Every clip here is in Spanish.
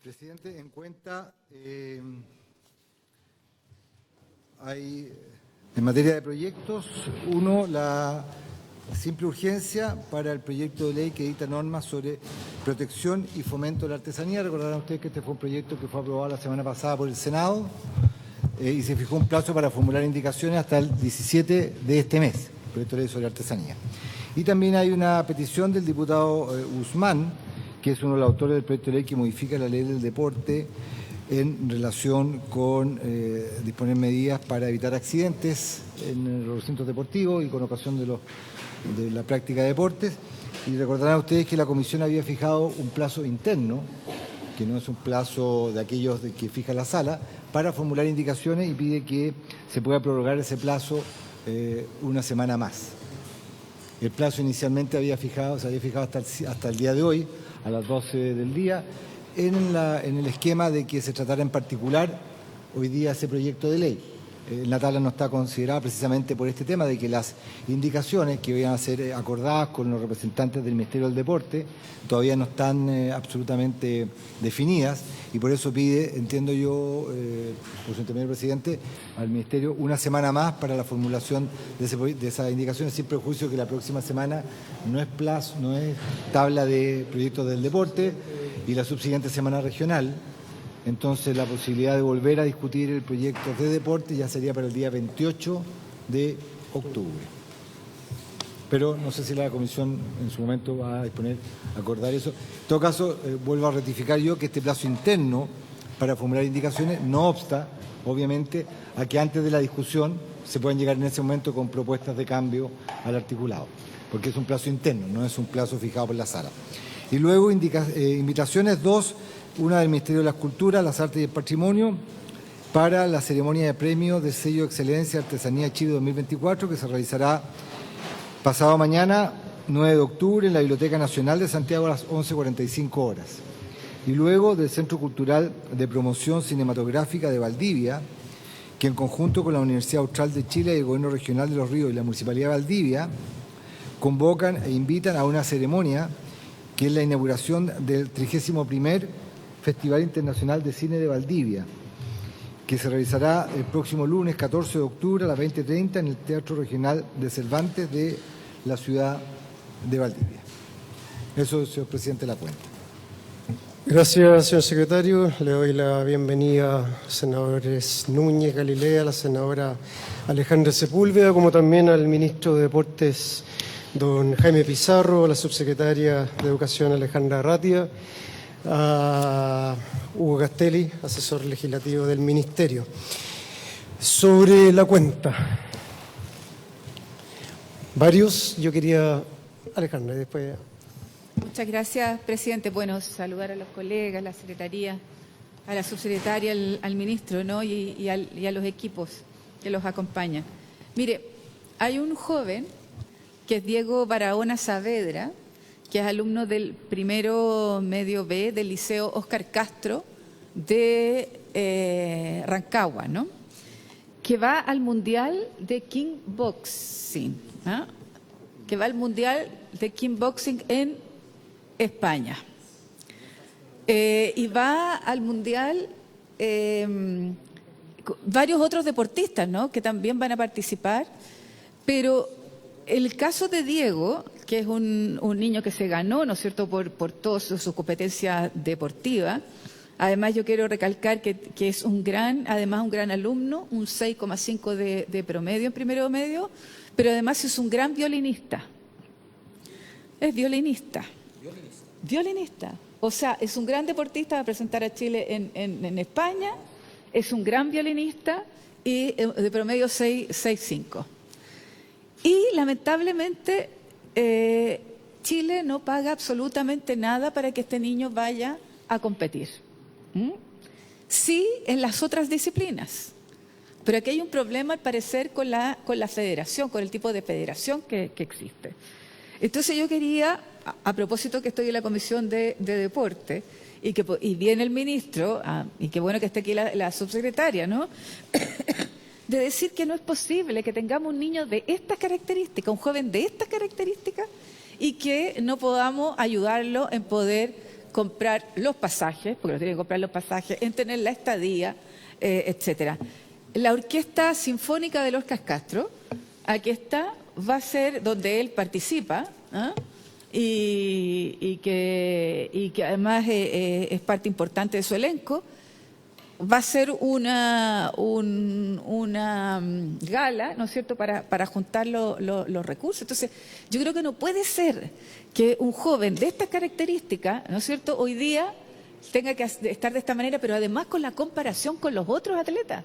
Presidente, en cuenta hay, en materia de proyectos, uno, la simple urgencia para el proyecto de ley que dicta normas sobre protección y fomento de la artesanía. Recordarán ustedes que este fue un proyecto que fue aprobado la semana pasada por el Senado y se fijó un plazo para formular indicaciones hasta el 17 de este mes, proyecto de ley sobre artesanía. Y también hay una petición del diputado Guzmán, que es uno de los autores del proyecto de ley que modifica la ley del deporte en relación con disponer medidas para evitar accidentes en los recintos deportivos y con ocasión de la práctica de deportes. Y recordarán ustedes que la Comisión había fijado un plazo interno, que no es un plazo de aquellos que fija la sala, para formular indicaciones y pide que se pueda prorrogar ese plazo una semana más. El plazo inicialmente se había fijado hasta el día de hoy, a las 12 del día, en el esquema de que se tratara en particular hoy día ese proyecto de ley. La tabla no está considerada precisamente por este tema de que las indicaciones que vayan a ser acordadas con los representantes del Ministerio del Deporte todavía no están absolutamente definidas y por eso pide, entiendo yo, por su intermedio presidente, al Ministerio una semana más para la formulación de esas indicaciones, sin prejuicio que la próxima semana no es plazo, no es tabla de proyectos del deporte y la subsiguiente semana regional. Entonces, la posibilidad de volver a discutir el proyecto de deporte ya sería para el día 28 de octubre. Pero no sé si la Comisión en su momento va a disponer a acordar eso. En todo caso, vuelvo a ratificar yo que este plazo interno para formular indicaciones no obsta, obviamente, a que antes de la discusión se puedan llegar en ese momento con propuestas de cambio al articulado, porque es un plazo interno, no es un plazo fijado por la sala. Y luego, invitaciones dos. Una del Ministerio de las Culturas, las Artes y el Patrimonio, para la ceremonia de premios de Sello de Excelencia Artesanía Chile 2024, que se realizará pasado mañana, 9 de octubre, en la Biblioteca Nacional de Santiago a las 11:45 horas. Y luego del Centro Cultural de Promoción Cinematográfica de Valdivia, que en conjunto con la Universidad Austral de Chile y el Gobierno Regional de Los Ríos y la Municipalidad de Valdivia, convocan e invitan a una ceremonia que es la inauguración del 31º Festival Internacional de Cine de Valdivia, que se realizará el próximo lunes 14 de octubre a las 20:30 en el Teatro Regional de Cervantes de la ciudad de Valdivia. Eso, señor presidente, la cuenta. Gracias, señor secretario. Le doy la bienvenida a senadores Núñez, Galilea, a la senadora Alejandra Sepúlveda, como también al ministro de Deportes, don Jaime Pizarro, a la subsecretaria de Educación, Alejandra Arratia, a Hugo Castelli, asesor legislativo del Ministerio. Sobre la cuenta, yo quería... Alejandra, y después... Muchas gracias, presidente. Bueno, saludar a los colegas, a la secretaría, a la subsecretaria, al ministro, ¿no? y a los equipos que los acompañan. Mire, hay un joven que es Diego Barahona Saavedra, que es alumno del primero medio B del Liceo Óscar Castro de Rancagua, ¿no? Que va al Mundial de Kickboxing, ¿no? Que va al Mundial de Kickboxing en España. Y va al Mundial varios otros deportistas, ¿no? Que también van a participar, pero el caso de Diego, que es un niño que se ganó, ¿no es cierto?, por todas sus competencias deportivas. Además, yo quiero recalcar que es un gran alumno, un 6,5 de promedio en primero medio, pero además es un gran violinista. Es violinista. Violinista. O sea, es un gran deportista, va a presentar a Chile en España, es un gran violinista y de promedio 6,5. Y lamentablemente Chile no paga absolutamente nada para que este niño vaya a competir. Sí, en las otras disciplinas. Pero aquí hay un problema, al parecer, con la federación, con el tipo de federación que existe. Entonces yo quería, a propósito que estoy en la Comisión de Deporte, y viene el ministro, y qué bueno que esté aquí la subsecretaria, ¿no? De decir que no es posible que tengamos un niño de estas características, un joven de estas características, y que no podamos ayudarlo en poder comprar los pasajes, porque lo tienen que comprar los pasajes, en tener la estadía, etcétera. La Orquesta Sinfónica de Lorcas Castro, aquí está, va a ser donde él participa, ¿ah? y que además es parte importante de su elenco. Va a ser una gala, ¿no es cierto?, para juntar los recursos. Entonces, yo creo que no puede ser que un joven de estas características, ¿no es cierto?, hoy día tenga que estar de esta manera, pero además con la comparación con los otros atletas,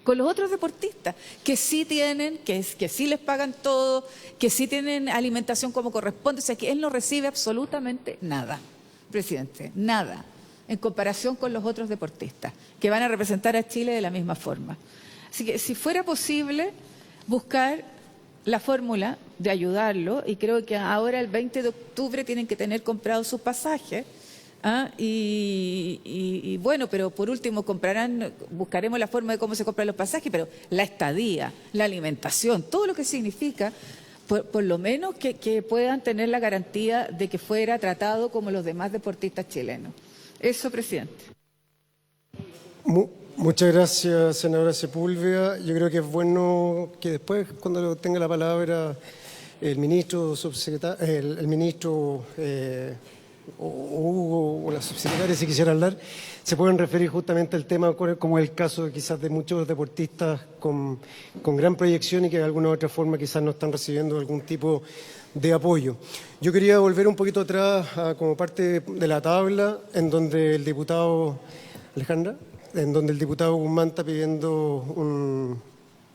con los otros deportistas, que sí tienen, que sí les pagan todo, que sí tienen alimentación como corresponde. O sea, que él no recibe absolutamente nada, presidente, nada, en comparación con los otros deportistas, que van a representar a Chile de la misma forma. Así que si fuera posible buscar la fórmula de ayudarlo, y creo que ahora el 20 de octubre tienen que tener comprados sus pasajes, ¿ah? Y bueno, pero por último buscaremos la forma de cómo se compran los pasajes, pero la estadía, la alimentación, todo lo que significa, por lo menos que puedan tener la garantía de que fuera tratado como los demás deportistas chilenos. Eso, presidente. Muchas gracias, senadora Sepúlveda. Yo creo que es bueno que después, cuando tenga la palabra el ministro, el ministro o Hugo o la subsecretaria, si quisiera hablar, se pueden referir justamente al tema, como es el caso quizás de muchos deportistas con gran proyección y que de alguna u otra forma quizás no están recibiendo algún tipo de apoyo. Yo quería volver un poquito atrás como parte de la tabla en donde el diputado Alejandra, en donde el diputado Guzmán está pidiendo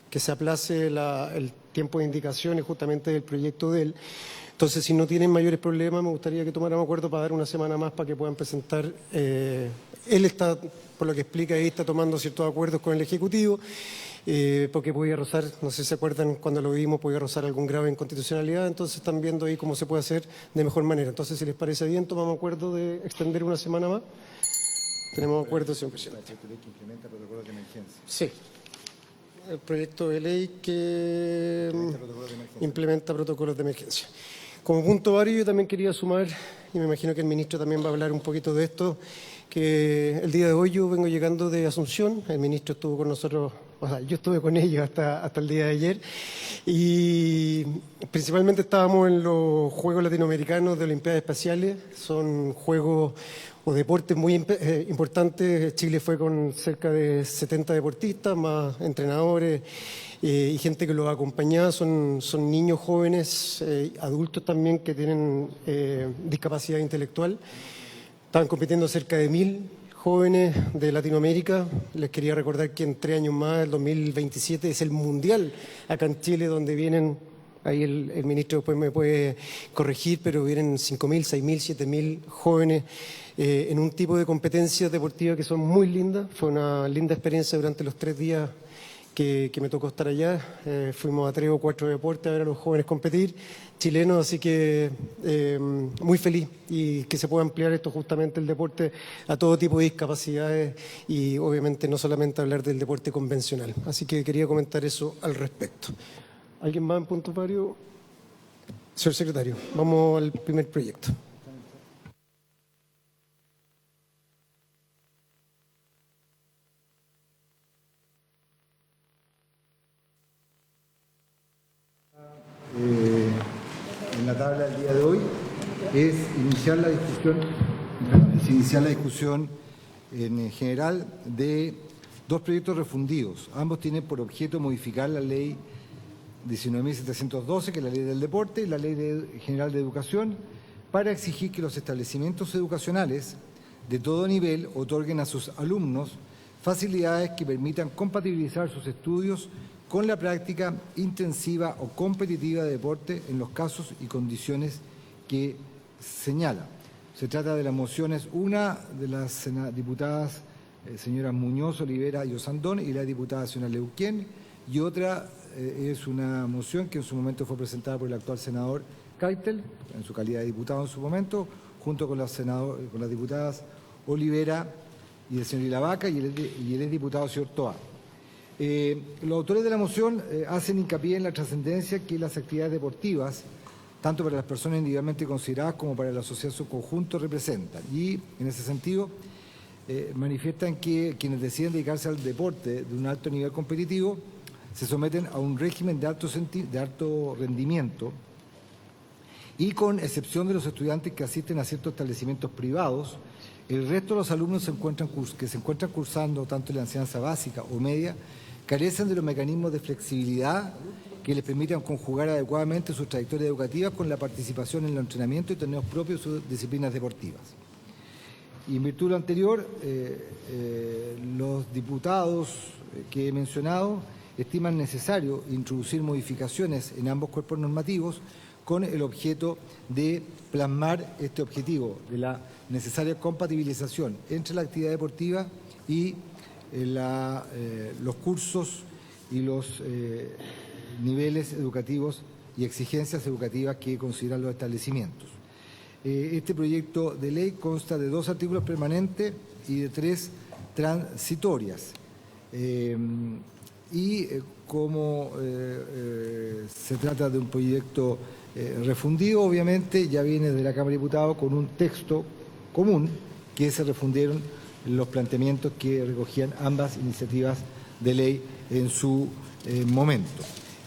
que se aplace el tiempo de indicaciones justamente del proyecto de él. Entonces, si no tienen mayores problemas, me gustaría que tomáramos acuerdo para dar una semana más para que puedan presentar. Él está, por lo que explica ahí, está tomando ciertos acuerdos con el Ejecutivo, porque podía rozar, no sé si se acuerdan cuando lo vimos, podía rozar algún grado de inconstitucionalidad, entonces están viendo ahí cómo se puede hacer de mejor manera. Entonces, si les parece bien, tomamos acuerdo de extender una semana más. Tenemos acuerdo, señor presidente. El proyecto que implementa protocolos de emergencia. Sí. El proyecto de ley que implementa protocolos de emergencia. Como punto vario, yo también quería sumar, y me imagino que el ministro también va a hablar un poquito de esto, que el día de hoy yo vengo llegando de Asunción, el ministro estuvo con nosotros, o sea, yo estuve con ellos hasta el día de ayer, y principalmente estábamos en los Juegos Latinoamericanos de Olimpiadas Espaciales, son juegos o deportes muy importantes. Chile fue con cerca de 70 deportistas, más entrenadores y gente que los acompañaba. Son niños jóvenes, adultos también que tienen discapacidad intelectual. Estaban compitiendo cerca de 1.000 jóvenes de Latinoamérica. Les quería recordar que en 3 años más, el 2027, es el Mundial acá en Chile, donde vienen, ahí el ministro después me puede corregir, pero vienen 5.000, 6.000, 7.000 jóvenes en un tipo de competencias deportivas que son muy lindas. Fue una linda experiencia durante los 3 días que me tocó estar allá. Fuimos a 3 o 4 deportes a ver a los jóvenes competir, chilenos, así que muy feliz y que se pueda ampliar esto justamente el deporte a todo tipo de discapacidades y obviamente no solamente hablar del deporte convencional. Así que quería comentar eso al respecto. ¿Alguien más en punto vario? Señor secretario, vamos al primer proyecto. En la tabla del día de hoy es iniciar la discusión en general de 2 proyectos refundidos. Ambos tienen por objeto modificar la ley 19.712, que es la ley del deporte, y la ley general de educación, para exigir que los establecimientos educacionales de todo nivel otorguen a sus alumnos facilidades que permitan compatibilizar sus estudios con la práctica intensiva o competitiva de deporte en los casos y condiciones que señala. Se trata de las mociones, una de las diputadas señoras Muñoz, Olivera y Osandón, y la diputada señora Leuquén, y otra es una moción que en su momento fue presentada por el actual senador Keitel, en su calidad de diputado en su momento, junto con las diputadas Olivera y el señor Ilavaca y el exdiputado señor Toa. Los autores de la moción hacen hincapié en la trascendencia que las actividades deportivas tanto para las personas individualmente consideradas como para la sociedad en su conjunto representan. Y en ese sentido manifiestan que quienes deciden dedicarse al deporte de un alto nivel competitivo se someten a un régimen de alto rendimiento y, con excepción de los estudiantes que asisten a ciertos establecimientos privados, el resto de los alumnos que se encuentran cursando tanto en la enseñanza básica o media carecen de los mecanismos de flexibilidad que les permitan conjugar adecuadamente su trayectoria educativa con la participación en los entrenamientos y torneos propios de sus disciplinas deportivas. Y en virtud de lo anterior, los diputados que he mencionado estiman necesario introducir modificaciones en ambos cuerpos normativos con el objeto de plasmar este objetivo de la necesaria compatibilización entre la actividad deportiva y los cursos y los niveles educativos y exigencias educativas que consideran los establecimientos. Este proyecto de ley consta de 2 artículos permanentes y de 3 transitorias. Como se trata de un proyecto refundido, obviamente ya viene de la Cámara de Diputados con un texto común que se refundieron los planteamientos que recogían ambas iniciativas de ley en su momento.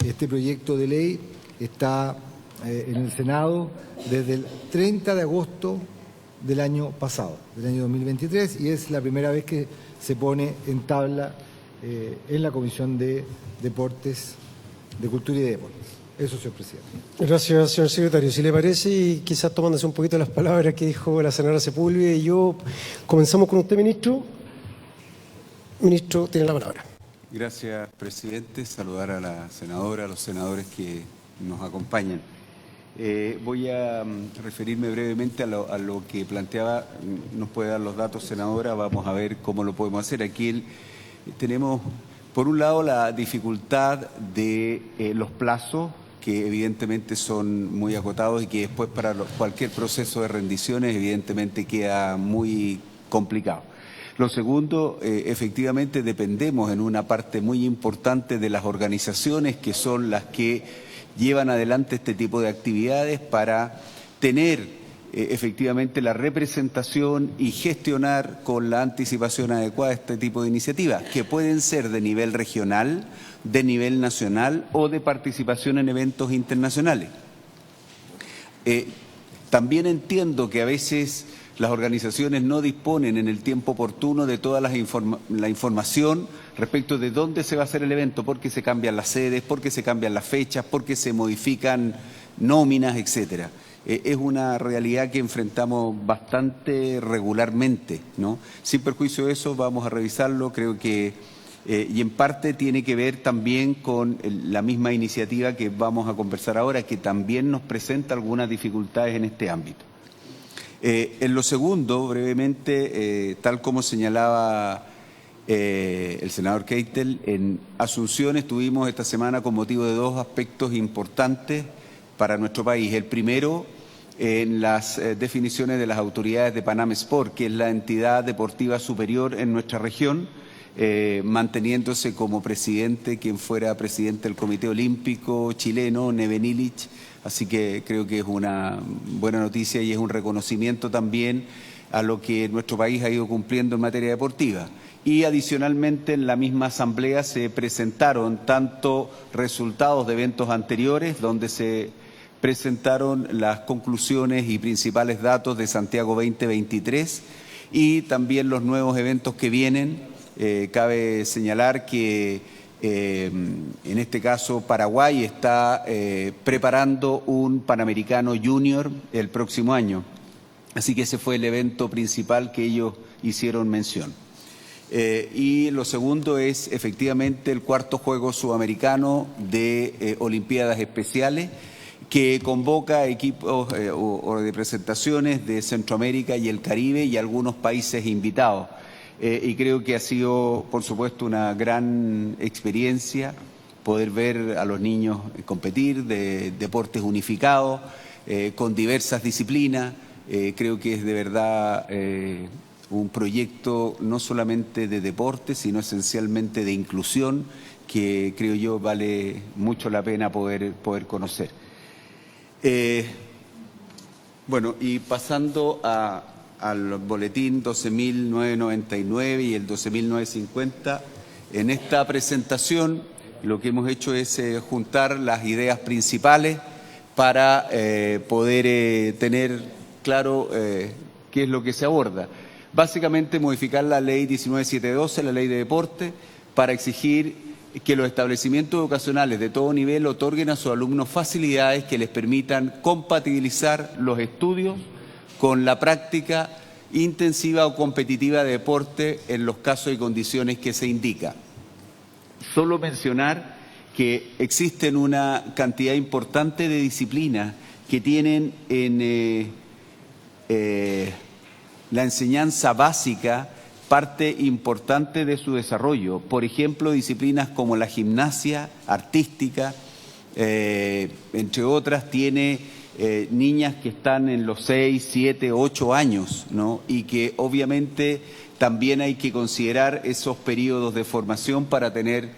Este proyecto de ley está en el Senado desde el 30 de agosto del año pasado, del año 2023, y es la primera vez que se pone en tabla en la Comisión de Deportes, de Cultura y de Deportes. Eso, señor presidente. Gracias, señor secretario. Si le parece, y quizás tomándose un poquito las palabras que dijo la senadora Sepúlveda y yo, comenzamos con usted, ministro. Ministro, tiene la palabra. Gracias, presidente. Saludar a la senadora, a los senadores que nos acompañan. Voy a referirme brevemente a lo que planteaba. Nos puede dar los datos, senadora. Vamos a ver cómo lo podemos hacer. Aquí tenemos, por un lado, la dificultad de los plazos, que evidentemente son muy acotados y que después para cualquier proceso de rendiciones evidentemente queda muy complicado. Lo segundo, efectivamente dependemos en una parte muy importante de las organizaciones que son las que llevan adelante este tipo de actividades para tener efectivamente la representación y gestionar con la anticipación adecuada este tipo de iniciativas, que pueden ser de nivel regional, de nivel nacional o de participación en eventos internacionales. También entiendo que a veces las organizaciones no disponen en el tiempo oportuno de toda la información respecto de dónde se va a hacer el evento, porque se cambian las sedes, porque se cambian las fechas, porque se modifican nóminas, etcétera. Es una realidad que enfrentamos bastante regularmente, ¿no? Sin perjuicio de eso, vamos a revisarlo, creo que, y en parte tiene que ver también con la misma iniciativa que vamos a conversar ahora, que también nos presenta algunas dificultades en este ámbito. En lo segundo, brevemente, tal como señalaba el senador Keitel, en Asunción estuvimos esta semana con motivo de 2 aspectos importantes para nuestro país. El primero, en las definiciones de las autoridades de Panam Sport, que es la entidad deportiva superior en nuestra región, manteniéndose como presidente quien fuera presidente del Comité Olímpico chileno, Neven Illich. Así que creo que es una buena noticia y es un reconocimiento también a lo que nuestro país ha ido cumpliendo en materia deportiva. Y adicionalmente en la misma asamblea se presentaron tanto resultados de eventos anteriores, donde se presentaron las conclusiones y principales datos de Santiago 2023 y también los nuevos eventos que vienen. Cabe señalar que en este caso Paraguay está preparando un Panamericano Junior el próximo año. Así que ese fue el evento principal que ellos hicieron mención. Y lo segundo es efectivamente el 4º Juego Sudamericano de Olimpiadas Especiales, que convoca equipos o representaciones de Centroamérica y el Caribe y algunos países invitados. Y creo que ha sido, por supuesto, una gran experiencia poder ver a los niños competir de deportes unificados, con diversas disciplinas. Creo que es de verdad un proyecto no solamente de deporte, sino esencialmente de inclusión, que creo yo vale mucho la pena poder conocer. Bueno, y pasando al boletín 12.999 y el 12.950, en esta presentación lo que hemos hecho es juntar las ideas principales para poder tener claro qué es lo que se aborda. Básicamente modificar la ley 19.712, la ley de deporte, para exigir que los establecimientos educacionales de todo nivel otorguen a sus alumnos facilidades que les permitan compatibilizar los estudios con la práctica intensiva o competitiva de deporte en los casos y condiciones que se indica. Solo mencionar que existen una cantidad importante de disciplinas que tienen en la enseñanza básica parte importante de su desarrollo. Por ejemplo, disciplinas como la gimnasia artística, entre otras, tiene niñas que están en los 6, 7, 8 años, ¿no? Y que obviamente también hay que considerar esos periodos de formación para tener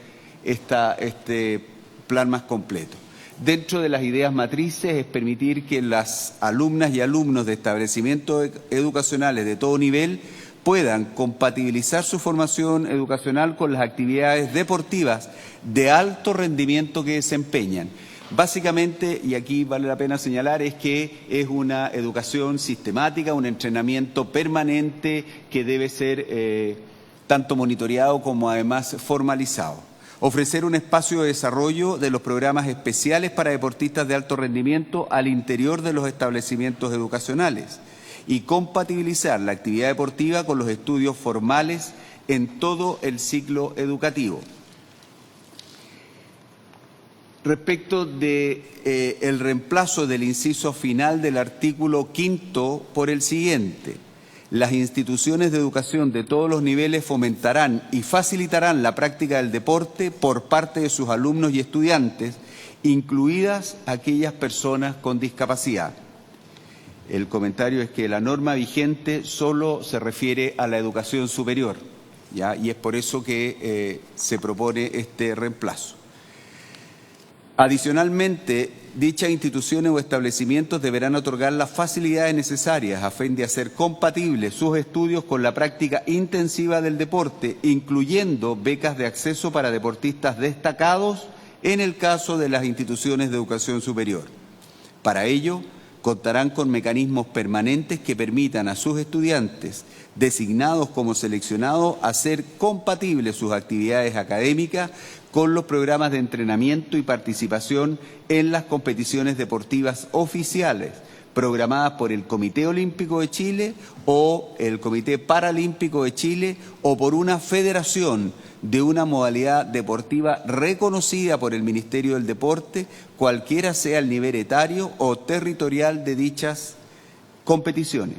este plan más completo. Dentro de las ideas matrices es permitir que las alumnas y alumnos de establecimientos educacionales de todo nivel puedan compatibilizar su formación educacional con las actividades deportivas de alto rendimiento que desempeñan. Básicamente, y aquí vale la pena señalar, es que es una educación sistemática, un entrenamiento permanente que debe ser tanto monitoreado como además formalizado. Ofrecer un espacio de desarrollo de los programas especiales para deportistas de alto rendimiento al interior de los establecimientos educacionales y compatibilizar la actividad deportiva con los estudios formales en todo el ciclo educativo. Respecto de el reemplazo del inciso final del artículo 5º por el siguiente: las instituciones de educación de todos los niveles fomentarán y facilitarán la práctica del deporte por parte de sus alumnos y estudiantes, incluidas aquellas personas con discapacidad. El comentario es que la norma vigente solo se refiere a la educación superior, ¿ya? Y es por eso que se propone este reemplazo. Adicionalmente, dichas instituciones o establecimientos deberán otorgar las facilidades necesarias a fin de hacer compatibles sus estudios con la práctica intensiva del deporte, incluyendo becas de acceso para deportistas destacados en el caso de las instituciones de educación superior. Para ello, contarán con mecanismos permanentes que permitan a sus estudiantes, designados como seleccionados, hacer compatibles sus actividades académicas con los programas de entrenamiento y participación en las competiciones deportivas oficiales programadas por el Comité Olímpico de Chile o el Comité Paralímpico de Chile o por una federación de una modalidad deportiva reconocida por el Ministerio del Deporte, cualquiera sea el nivel etario o territorial de dichas competiciones.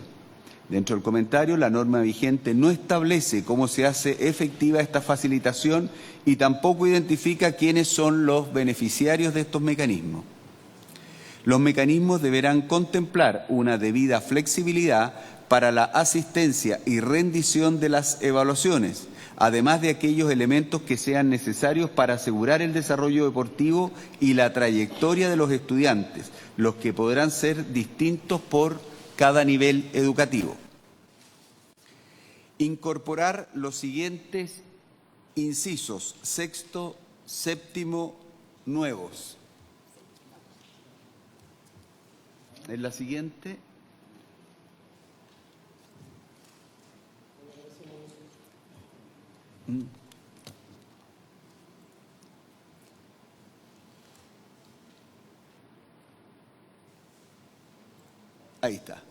Dentro del comentario, la norma vigente no establece cómo se hace efectiva esta facilitación y tampoco identifica quiénes son los beneficiarios de estos mecanismos. Los mecanismos deberán contemplar una debida flexibilidad para la asistencia y rendición de las evaluaciones, además de aquellos elementos que sean necesarios para asegurar el desarrollo deportivo y la trayectoria de los estudiantes, los que podrán ser distintos por cada nivel educativo. Incorporar los siguientes incisos, 6º, 7º, nuevos. En la siguiente. Ahí está.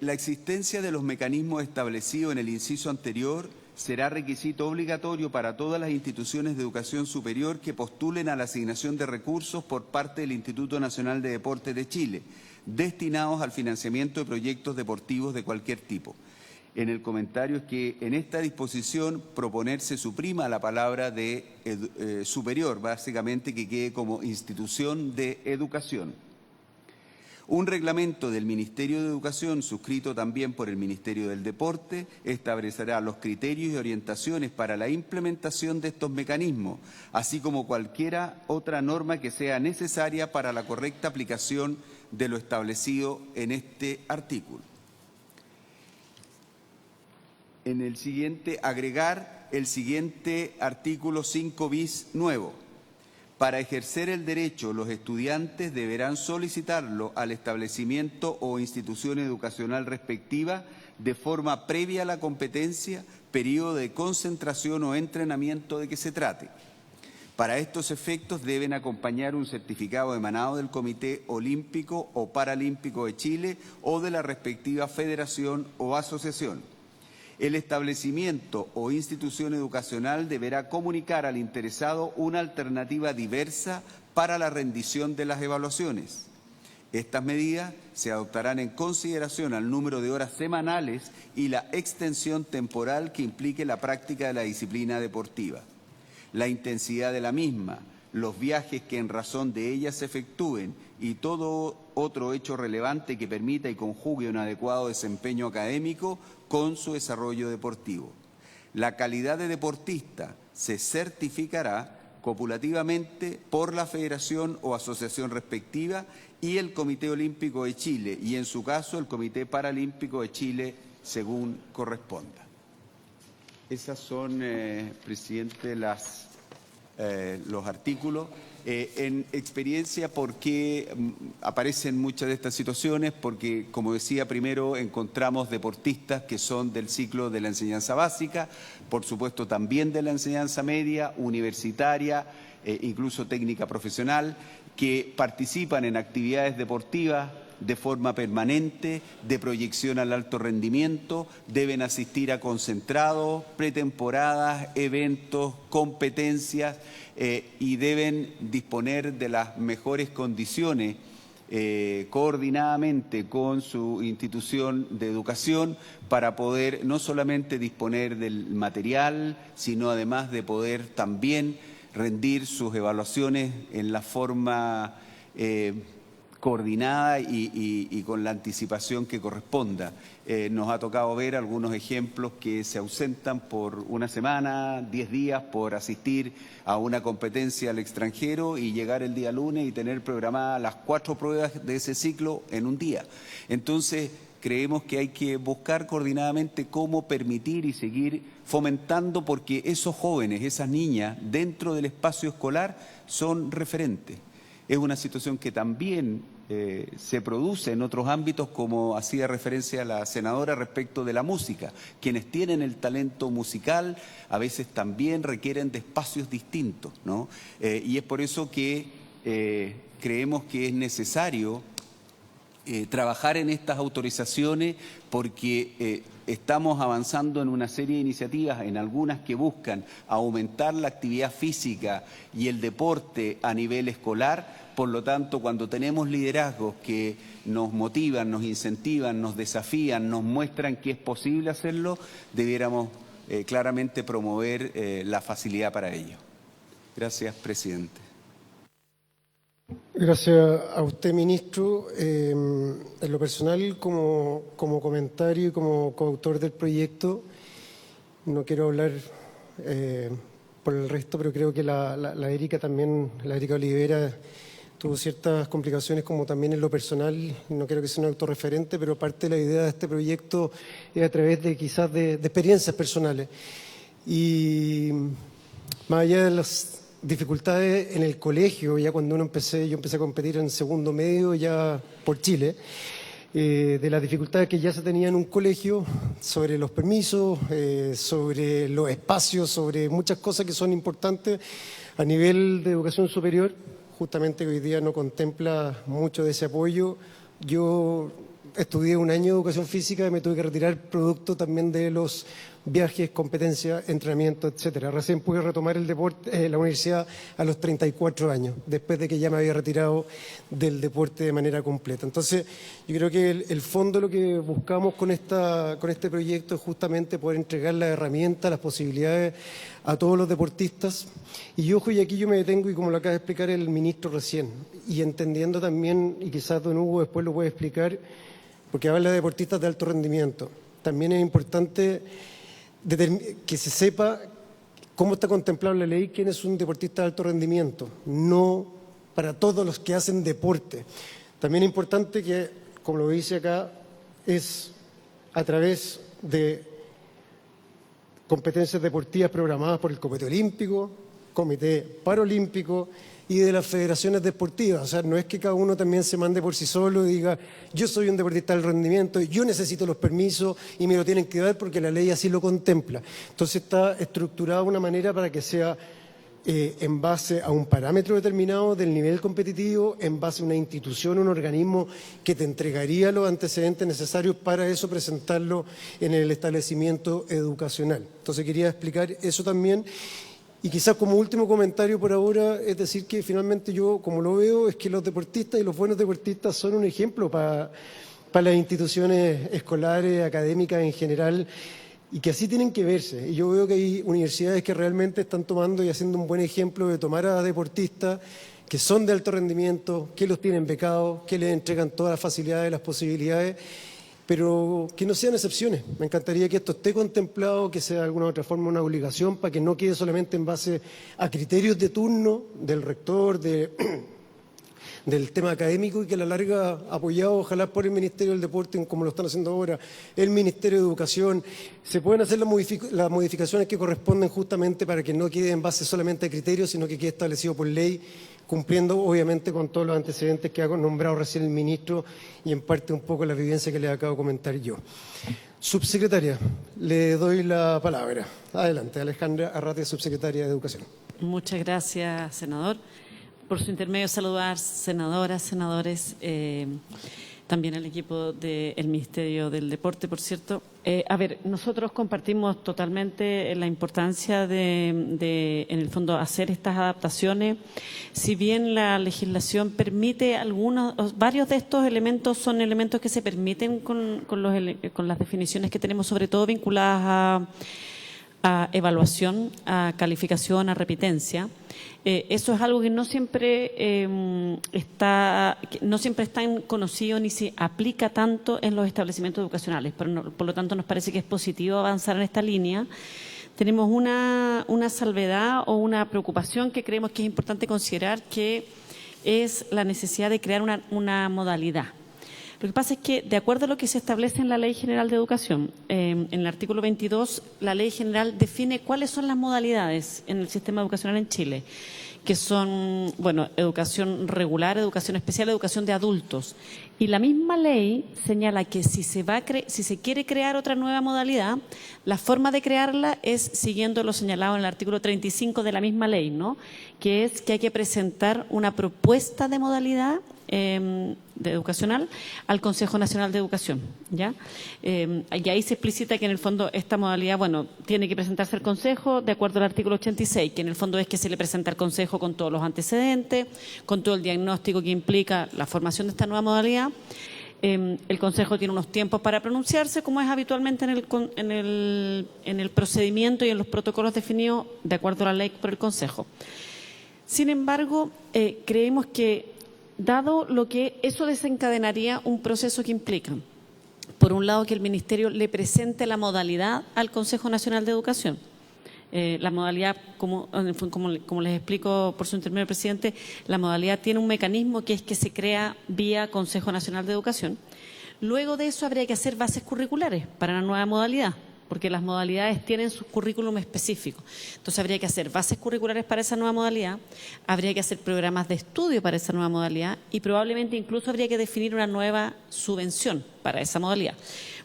La existencia de los mecanismos establecidos en el inciso anterior será requisito obligatorio para todas las instituciones de educación superior que postulen a la asignación de recursos por parte del Instituto Nacional de Deportes de Chile, destinados al financiamiento de proyectos deportivos de cualquier tipo. En el comentario es que en esta disposición proponer se suprima la palabra de superior, básicamente que quede como institución de educación. Un reglamento del Ministerio de Educación, suscrito también por el Ministerio del Deporte, establecerá los criterios y orientaciones para la implementación de estos mecanismos, así como cualquier otra norma que sea necesaria para la correcta aplicación de lo establecido en este artículo. En el siguiente, agregar el siguiente artículo 5 bis nuevo. Para ejercer el derecho, los estudiantes deberán solicitarlo al establecimiento o institución educacional respectiva de forma previa a la competencia, periodo de concentración o entrenamiento de que se trate. Para estos efectos deben acompañar un certificado emanado del Comité Olímpico o Paralímpico de Chile o de la respectiva federación o asociación. El establecimiento o institución educacional deberá comunicar al interesado una alternativa diversa para la rendición de las evaluaciones. Estas medidas se adoptarán en consideración al número de horas semanales y la extensión temporal que implique la práctica de la disciplina deportiva. La intensidad de la misma, los viajes que en razón de ella se efectúen y todo otro hecho relevante que permita y conjugue un adecuado desempeño académico con su desarrollo deportivo. La calidad de deportista se certificará copulativamente por la federación o asociación respectiva y el Comité Olímpico de Chile y, en su caso, el Comité Paralímpico de Chile, según corresponda. Esas son, presidente, los artículos. En experiencia, ¿por qué aparecen muchas de estas situaciones? Porque, como decía, primero encontramos deportistas que son del ciclo de la enseñanza básica, por supuesto también de la enseñanza media, universitaria, incluso técnica profesional, que participan en actividades deportivas de forma permanente, de proyección al alto rendimiento, deben asistir a concentrados, pretemporadas, eventos, competencias y deben disponer de las mejores condiciones coordinadamente con su institución de educación para poder no solamente disponer del material, sino además de poder también rendir sus evaluaciones en la forma coordinada y con la anticipación que corresponda. Nos ha tocado ver algunos ejemplos que se ausentan por una semana, 10 días, por asistir a una competencia al extranjero y llegar el día lunes y tener programadas las 4 pruebas de ese ciclo en un día. Entonces, creemos que hay que buscar coordinadamente cómo permitir y seguir fomentando, porque esos jóvenes, esas niñas, dentro del espacio escolar son referentes. Es una situación que también se produce en otros ámbitos, como hacía referencia la senadora respecto de la música. Quienes tienen el talento musical a veces también requieren de espacios distintos, ¿no? Y es por eso que creemos que es necesario trabajar en estas autorizaciones, porque estamos avanzando en una serie de iniciativas, en algunas que buscan aumentar la actividad física y el deporte a nivel escolar. Por lo tanto, cuando tenemos liderazgos que nos motivan, nos incentivan, nos desafían, nos muestran que es posible hacerlo, debiéramos claramente promover la facilidad para ello. Gracias, presidente. Gracias a usted, ministro. En lo personal, como comentario y como coautor del proyecto, no quiero hablar por el resto, pero creo que la Erika también, la Erika Olivera, tuvo ciertas complicaciones, como también en lo personal. No quiero que sea un autorreferente, pero parte de la idea de este proyecto es a través de quizás de experiencias personales. Y más allá de las dificultades en el colegio, ya cuando yo empecé a competir en segundo medio ya por Chile, de las dificultades que ya se tenían en un colegio, sobre los permisos, sobre los espacios, sobre muchas cosas que son importantes a nivel de educación superior, justamente que hoy día no contempla mucho de ese apoyo. Yo estudié un año de educación física y me tuve que retirar producto también de los viajes, competencias, entrenamiento, etcétera. Recién pude retomar el deporte, la universidad a los 34 años, después de que ya me había retirado del deporte de manera completa. Entonces, yo creo que el fondo, lo que buscamos con este proyecto es justamente poder entregar las herramientas, las posibilidades a todos los deportistas. Y ojo, y aquí yo me detengo, y como lo acaba de explicar el ministro recién, y entendiendo también, y quizás don Hugo después lo puede explicar, porque habla de deportistas de alto rendimiento. También es importante que se sepa cómo está contemplado en la ley quién es un deportista de alto rendimiento, no para todos los que hacen deporte. También es importante que, como lo dice acá, es a través de competencias deportivas programadas por el Comité Olímpico, Comité Paralímpico y de las federaciones deportivas. O sea, no es que cada uno también se mande por sí solo y diga, yo soy un deportista del rendimiento, yo necesito los permisos y me lo tienen que dar porque la ley así lo contempla. Entonces está estructurada de una manera para que sea en base a un parámetro determinado del nivel competitivo, en base a una institución, un organismo que te entregaría los antecedentes necesarios para eso, presentarlo en el establecimiento educacional. Entonces quería explicar eso también. Y quizás como último comentario por ahora, es decir que finalmente yo, como lo veo, es que los deportistas y los buenos deportistas son un ejemplo para las instituciones escolares, académicas en general, y que así tienen que verse. Y yo veo que hay universidades que realmente están tomando y haciendo un buen ejemplo de tomar a deportistas que son de alto rendimiento, que los tienen becados, que les entregan todas las facilidades, las posibilidades, pero que no sean excepciones. Me encantaría que esto esté contemplado, que sea de alguna u otra forma una obligación, para que no quede solamente en base a criterios de turno del rector, del tema académico, y que a la larga, apoyado ojalá por el Ministerio del Deporte, como lo están haciendo ahora, el Ministerio de Educación, se pueden hacer las modificaciones que corresponden justamente para que no quede en base solamente a criterios, sino que quede establecido por ley, cumpliendo obviamente con todos los antecedentes que ha nombrado recién el ministro y en parte un poco la vivencia que les acabo de comentar yo. Subsecretaria, le doy la palabra. Adelante, Alejandra Arrate, subsecretaria de Educación. Muchas gracias, senador. Por su intermedio, saludar senadoras, senadores, también al equipo del Ministerio del Deporte, por cierto. Nosotros compartimos totalmente la importancia de, en el fondo, hacer estas adaptaciones. Si bien la legislación permite varios de estos elementos son elementos que se permiten con las definiciones que tenemos, sobre todo vinculadas a evaluación, a calificación, a repitencia. Eso es algo que no siempre está conocido ni se aplica tanto en los establecimientos educacionales. Por lo tanto, nos parece que es positivo avanzar en esta línea. Tenemos una salvedad o una preocupación que creemos que es importante considerar, que es la necesidad de crear una modalidad. Lo que pasa es que, de acuerdo a lo que se establece en la Ley General de Educación, en el artículo 22, la Ley General define cuáles son las modalidades en el sistema educacional en Chile, que son, educación regular, educación especial, educación de adultos. Y la misma ley señala que si se quiere crear otra nueva modalidad, la forma de crearla es siguiendo lo señalado en el artículo 35 de la misma ley, ¿no? Que es que hay que presentar una propuesta de modalidad educacional al Consejo Nacional de Educación, ¿ya? Y ahí se explicita que en el fondo esta modalidad, tiene que presentarse al Consejo de acuerdo al artículo 86, que en el fondo es que se le presenta al Consejo con todos los antecedentes, con todo el diagnóstico que implica la formación de esta nueva modalidad. El Consejo tiene unos tiempos para pronunciarse, como es habitualmente en el procedimiento y en los protocolos definidos de acuerdo a la ley por el Consejo. Sin embargo, creemos que, dado lo que eso desencadenaría un proceso que implica, por un lado, que el Ministerio le presente la modalidad al Consejo Nacional de Educación. La modalidad, como les explico por su intermedio, presidente, la modalidad tiene un mecanismo que es que se crea vía Consejo Nacional de Educación. Luego de eso habría que hacer bases curriculares para la nueva modalidad, porque las modalidades tienen su currículum específico. Entonces habría que hacer bases curriculares para esa nueva modalidad, habría que hacer programas de estudio para esa nueva modalidad y probablemente incluso habría que definir una nueva subvención para esa modalidad.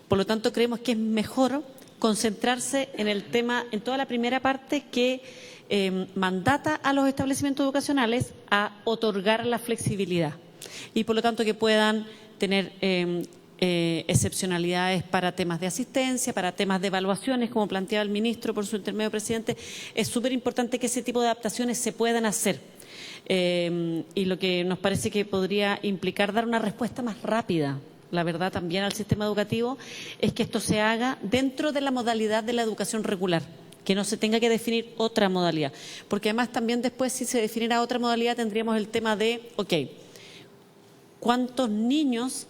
Por lo tanto, creemos que es mejor concentrarse en el tema, en toda la primera parte que mandata a los establecimientos educacionales a otorgar la flexibilidad y por lo tanto que puedan tener excepcionalidades para temas de asistencia, para temas de evaluaciones, como planteaba el ministro por su intermedio presidente. Es súper importante que ese tipo de adaptaciones se puedan hacer. Y lo que nos parece que podría implicar dar una respuesta más rápida, la verdad, también al sistema educativo, es que esto se haga dentro de la modalidad de la educación regular, que no se tenga que definir otra modalidad. Porque además también después, si se definiera otra modalidad, tendríamos el tema de, ¿cuántos niños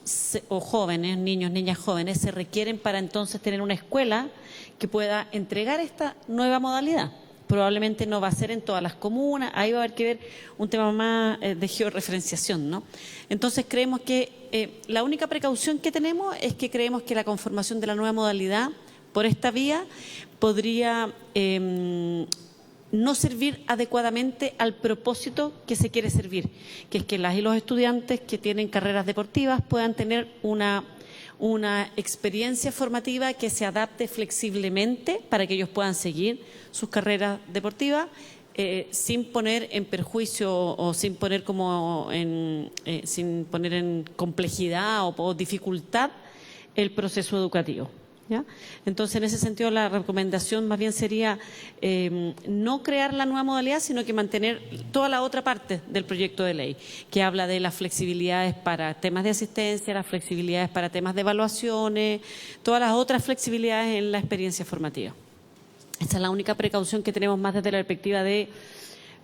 o jóvenes, niños, niñas jóvenes, se requieren para entonces tener una escuela que pueda entregar esta nueva modalidad? Probablemente no va a ser en todas las comunas, ahí va a haber que ver un tema más de georreferenciación, ¿no? Entonces creemos que la única precaución que tenemos es que creemos que la conformación de la nueva modalidad por esta vía podría no servir adecuadamente al propósito que se quiere servir, que es que las y los estudiantes que tienen carreras deportivas puedan tener una experiencia formativa que se adapte flexiblemente para que ellos puedan seguir sus carreras deportivas sin poner en perjuicio o sin poner sin poner en complejidad o dificultad el proceso educativo. ¿Ya? Entonces, en ese sentido, la recomendación más bien sería no crear la nueva modalidad, sino que mantener toda la otra parte del proyecto de ley, que habla de las flexibilidades para temas de asistencia, las flexibilidades para temas de evaluaciones, todas las otras flexibilidades en la experiencia formativa. Esta es la única precaución que tenemos más desde la perspectiva de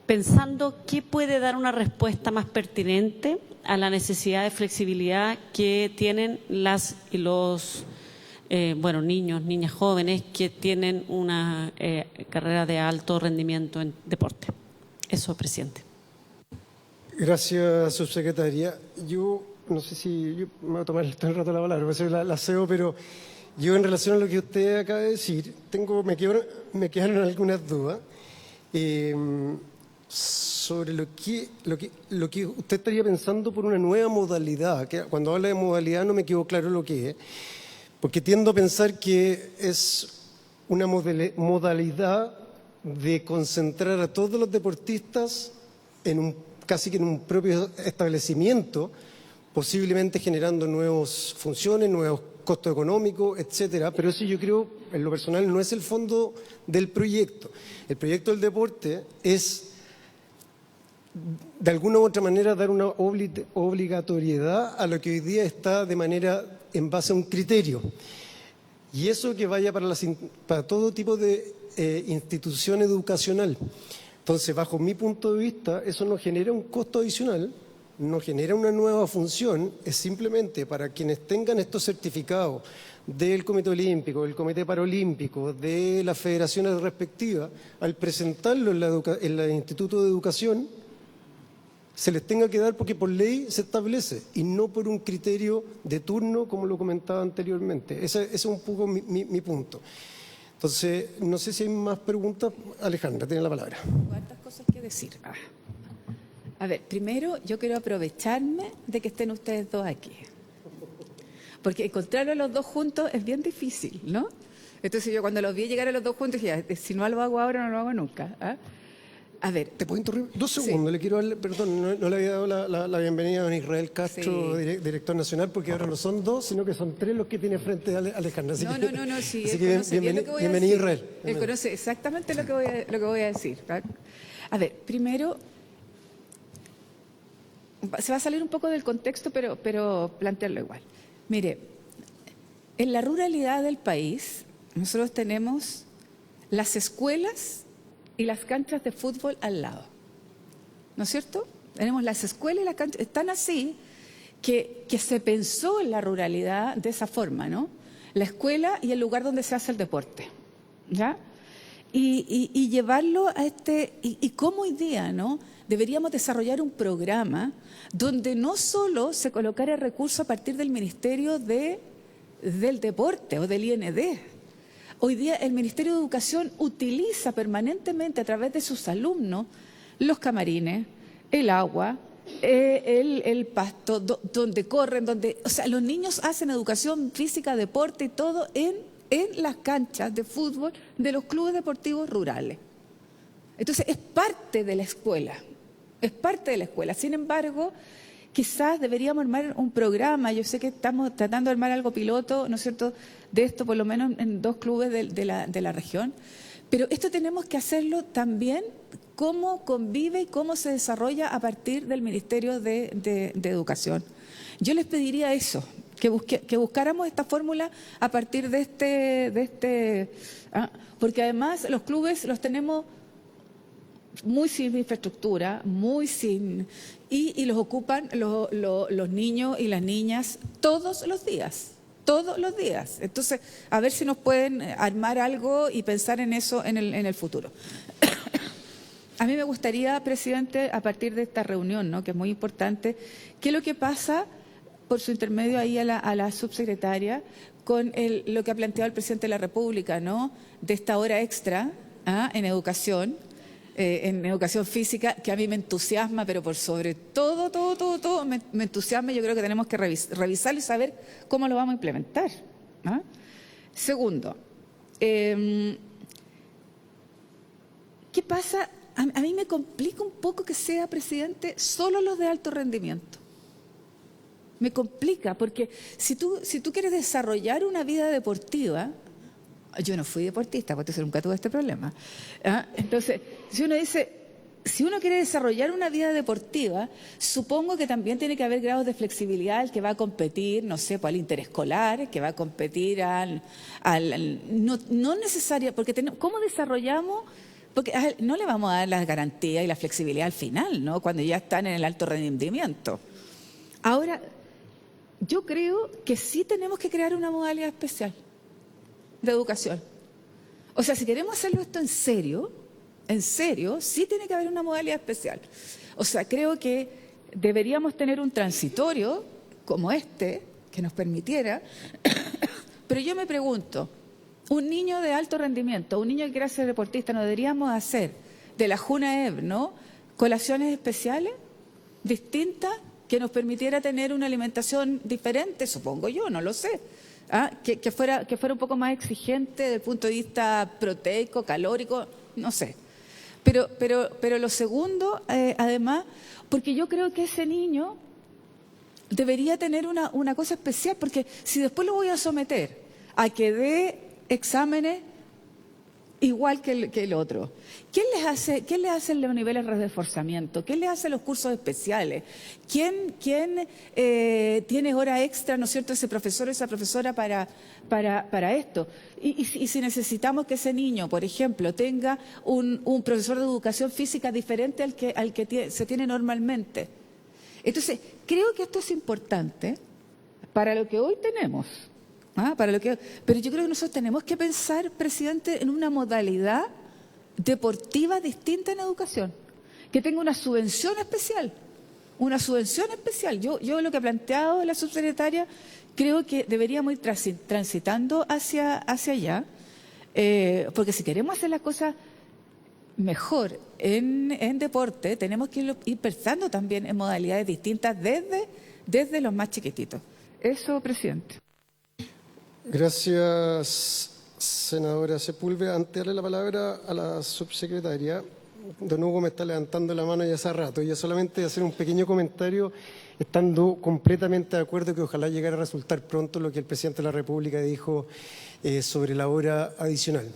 pensando qué puede dar una respuesta más pertinente a la necesidad de flexibilidad que tienen las y los niños, niñas jóvenes que tienen una carrera de alto rendimiento en deporte. Eso, presidente. Gracias, subsecretaria. Yo no sé si yo me voy a tomar todo el rato la palabra, voy a hacer la CEO, pero yo en relación a lo que usted acaba de decir, me quedaron algunas dudas sobre lo que usted estaría pensando por una nueva modalidad. Que cuando habla de modalidad no me quedó claro lo que es. Porque tiendo a pensar que es una modalidad de concentrar a todos los deportistas casi que en un propio establecimiento, posiblemente generando nuevas funciones, nuevos costos económicos, etcétera. Pero eso yo creo, en lo personal, no es el fondo del proyecto. El proyecto del deporte es, de alguna u otra manera, dar una obligatoriedad a lo que hoy día está de manera en base a un criterio. Y eso que vaya para todo tipo de institución educacional. Entonces, bajo mi punto de vista, eso no genera un costo adicional, no genera una nueva función, es simplemente para quienes tengan estos certificados del Comité Olímpico, del Comité Paralímpico, de las federaciones respectivas, al presentarlo en el Instituto de Educación, se les tenga que dar porque por ley se establece y no por un criterio de turno, como lo comentaba anteriormente. Ese es un poco mi punto. Entonces, no sé si hay más preguntas. Alejandra, tiene la palabra. ¿Cuántas cosas que decir? A ver, primero yo quiero aprovecharme de que estén ustedes dos aquí. Porque encontrarlos los dos juntos es bien difícil, ¿no? Entonces yo cuando los vi llegar a los dos juntos dije, si no lo hago ahora, no lo hago nunca. A ver. ¿Te puedo interrumpir? 2 segundos. Sí. Le quiero darle, perdón, no le había dado la bienvenida a don Israel Castro, sí, director nacional, porque ahora no son 2, sino que son 3 los que tiene frente a Alejandra. Sí, así que bienvenida Israel. Él conoce exactamente lo que voy a decir. A ver, primero, se va a salir un poco del contexto, pero plantearlo igual. Mire, en la ruralidad del país, nosotros tenemos las escuelas y las canchas de fútbol al lado, ¿no es cierto? Tenemos las escuelas y las canchas, están así que se pensó en la ruralidad de esa forma, ¿no? La escuela y el lugar donde se hace el deporte, ¿ya? Y llevarlo a y cómo hoy día, ¿no? Deberíamos desarrollar un programa donde no solo se colocara recursos a partir del Ministerio del Deporte o del IND. Hoy día el Ministerio de Educación utiliza permanentemente a través de sus alumnos los camarines, el agua, el pasto, donde corren, o sea, los niños hacen educación física, deporte y todo en las canchas de fútbol de los clubes deportivos rurales. Entonces es parte de la escuela, Sin embargo, quizás deberíamos armar un programa. Yo sé que estamos tratando de armar algo piloto, ¿no es cierto?, de esto, por lo menos en 2 clubes de la región. Pero esto tenemos que hacerlo también cómo convive y cómo se desarrolla a partir del Ministerio de Educación. Yo les pediría eso, que buscáramos esta fórmula a partir de este porque además los clubes los tenemos muy sin infraestructura, muy sin... Y los ocupan los niños y las niñas todos los días. Entonces, a ver si nos pueden armar algo y pensar en eso en el futuro. A mí me gustaría, presidente, a partir de esta reunión, ¿no?, que es muy importante, qué es lo que pasa, por su intermedio ahí a la subsecretaria, con lo que ha planteado el presidente de la República, ¿no?, de esta hora extra en educación física, que a mí me entusiasma, pero por sobre todo me entusiasma. Yo creo que tenemos que revisarlo y saber cómo lo vamos a implementar. Segundo, ¿qué pasa? A mí me complica un poco que sea, presidente, solo los de alto rendimiento. Me complica, porque si tú quieres desarrollar una vida deportiva... Yo no fui deportista, porque nunca tuve este problema. Entonces, si uno quiere desarrollar una vida deportiva, supongo que también tiene que haber grados de flexibilidad al que va a competir, no sé, al interescolar, que va a competir no necesario, porque ¿cómo desarrollamos? Porque no le vamos a dar las garantías y la flexibilidad al final, ¿no?, cuando ya están en el alto rendimiento. Ahora, yo creo que sí tenemos que crear una modalidad especial de educación. O sea, si queremos hacerlo esto en serio, sí tiene que haber una modalidad especial. O sea, creo que deberíamos tener un transitorio como este, que nos permitiera, pero yo me pregunto, un niño de alto rendimiento, un niño que quiera ser deportista, ¿no deberíamos hacer de la JUNAEB, ¿no?, colaciones especiales, distintas, que nos permitiera tener una alimentación diferente? Supongo yo, no lo sé. Que fuera un poco más exigente desde el punto de vista proteico, calórico, no sé. Pero lo segundo, además, porque yo creo que ese niño debería tener una cosa especial, porque si después lo voy a someter a que dé exámenes igual que el otro, ¿quién les hace los niveles de reforzamiento? ¿Quién les hace los cursos especiales? ¿Quién tiene hora extra, ¿no es cierto?, ese profesor o esa profesora para esto? Y si necesitamos que ese niño, por ejemplo, tenga un profesor de educación física diferente al que se tiene normalmente. Entonces, creo que esto es importante para lo que hoy tenemos. Pero yo creo que nosotros tenemos que pensar, presidente, en una modalidad deportiva distinta en educación, que tenga una subvención especial. Yo lo que ha planteado la subsecretaria, creo que deberíamos ir transitando hacia allá, porque si queremos hacer las cosas mejor en deporte, tenemos que ir pensando también en modalidades distintas desde los más chiquititos. Eso, presidente. Gracias, senadora Sepúlveda. Antes de darle la palabra a la subsecretaria, don Hugo me está levantando la mano ya hace rato. Yo solamente hacer un pequeño comentario, estando completamente de acuerdo que ojalá llegara a resultar pronto lo que el presidente de la República dijo sobre la hora adicional.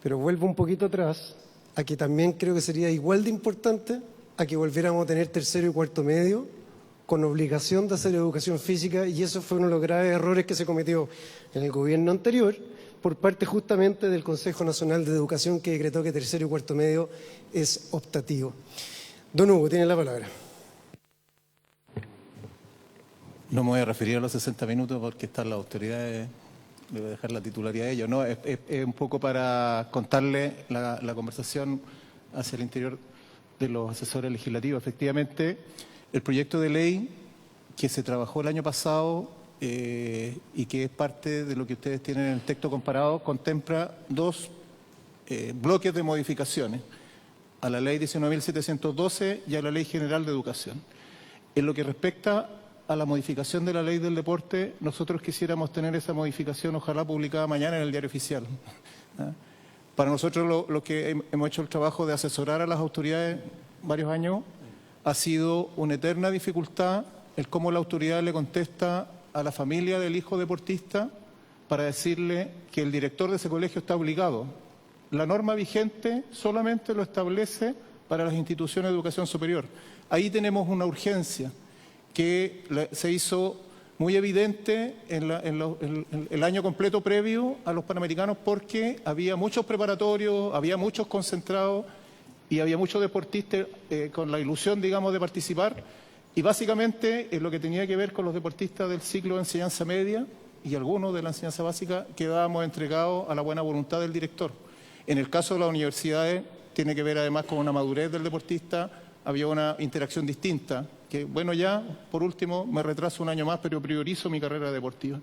Pero vuelvo un poquito atrás, a que también creo que sería igual de importante a que volviéramos a tener tercero y cuarto medio, con obligación de hacer educación física, y eso fue uno de los graves errores que se cometió en el gobierno anterior por parte justamente del Consejo Nacional de Educación, que decretó que tercero y cuarto medio es optativo. Don Hugo, tiene la palabra. No me voy a referir a los 60 minutos porque están las autoridades, le voy a dejar la titularidad de ellos. No, es un poco para contarle la conversación hacia el interior de los asesores legislativos. Efectivamente, el proyecto de ley que se trabajó el año pasado y que es parte de lo que ustedes tienen en el texto comparado, contempla 2 bloques de modificaciones a la ley 19.712 y a la Ley General de Educación. En lo que respecta a la modificación de la ley del deporte, nosotros quisiéramos tener esa modificación, ojalá publicada mañana en el Diario Oficial. Para nosotros, lo que hemos hecho el trabajo de asesorar a las autoridades varios años, ha sido una eterna dificultad el cómo la autoridad le contesta a la familia del hijo deportista para decirle que el director de ese colegio está obligado. La norma vigente solamente lo establece para las instituciones de educación superior. Ahí tenemos una urgencia que se hizo muy evidente en el año completo previo a los Panamericanos, porque había muchos preparatorios, había muchos concentrados y había muchos deportistas con la ilusión, digamos, de participar. Y básicamente lo que tenía que ver con los deportistas del ciclo de enseñanza media y algunos de la enseñanza básica quedábamos entregados a la buena voluntad del director. En el caso de las universidades tiene que ver además con una madurez del deportista, había una interacción distinta, que bueno, ya por último me retraso un año más, pero priorizo mi carrera deportiva.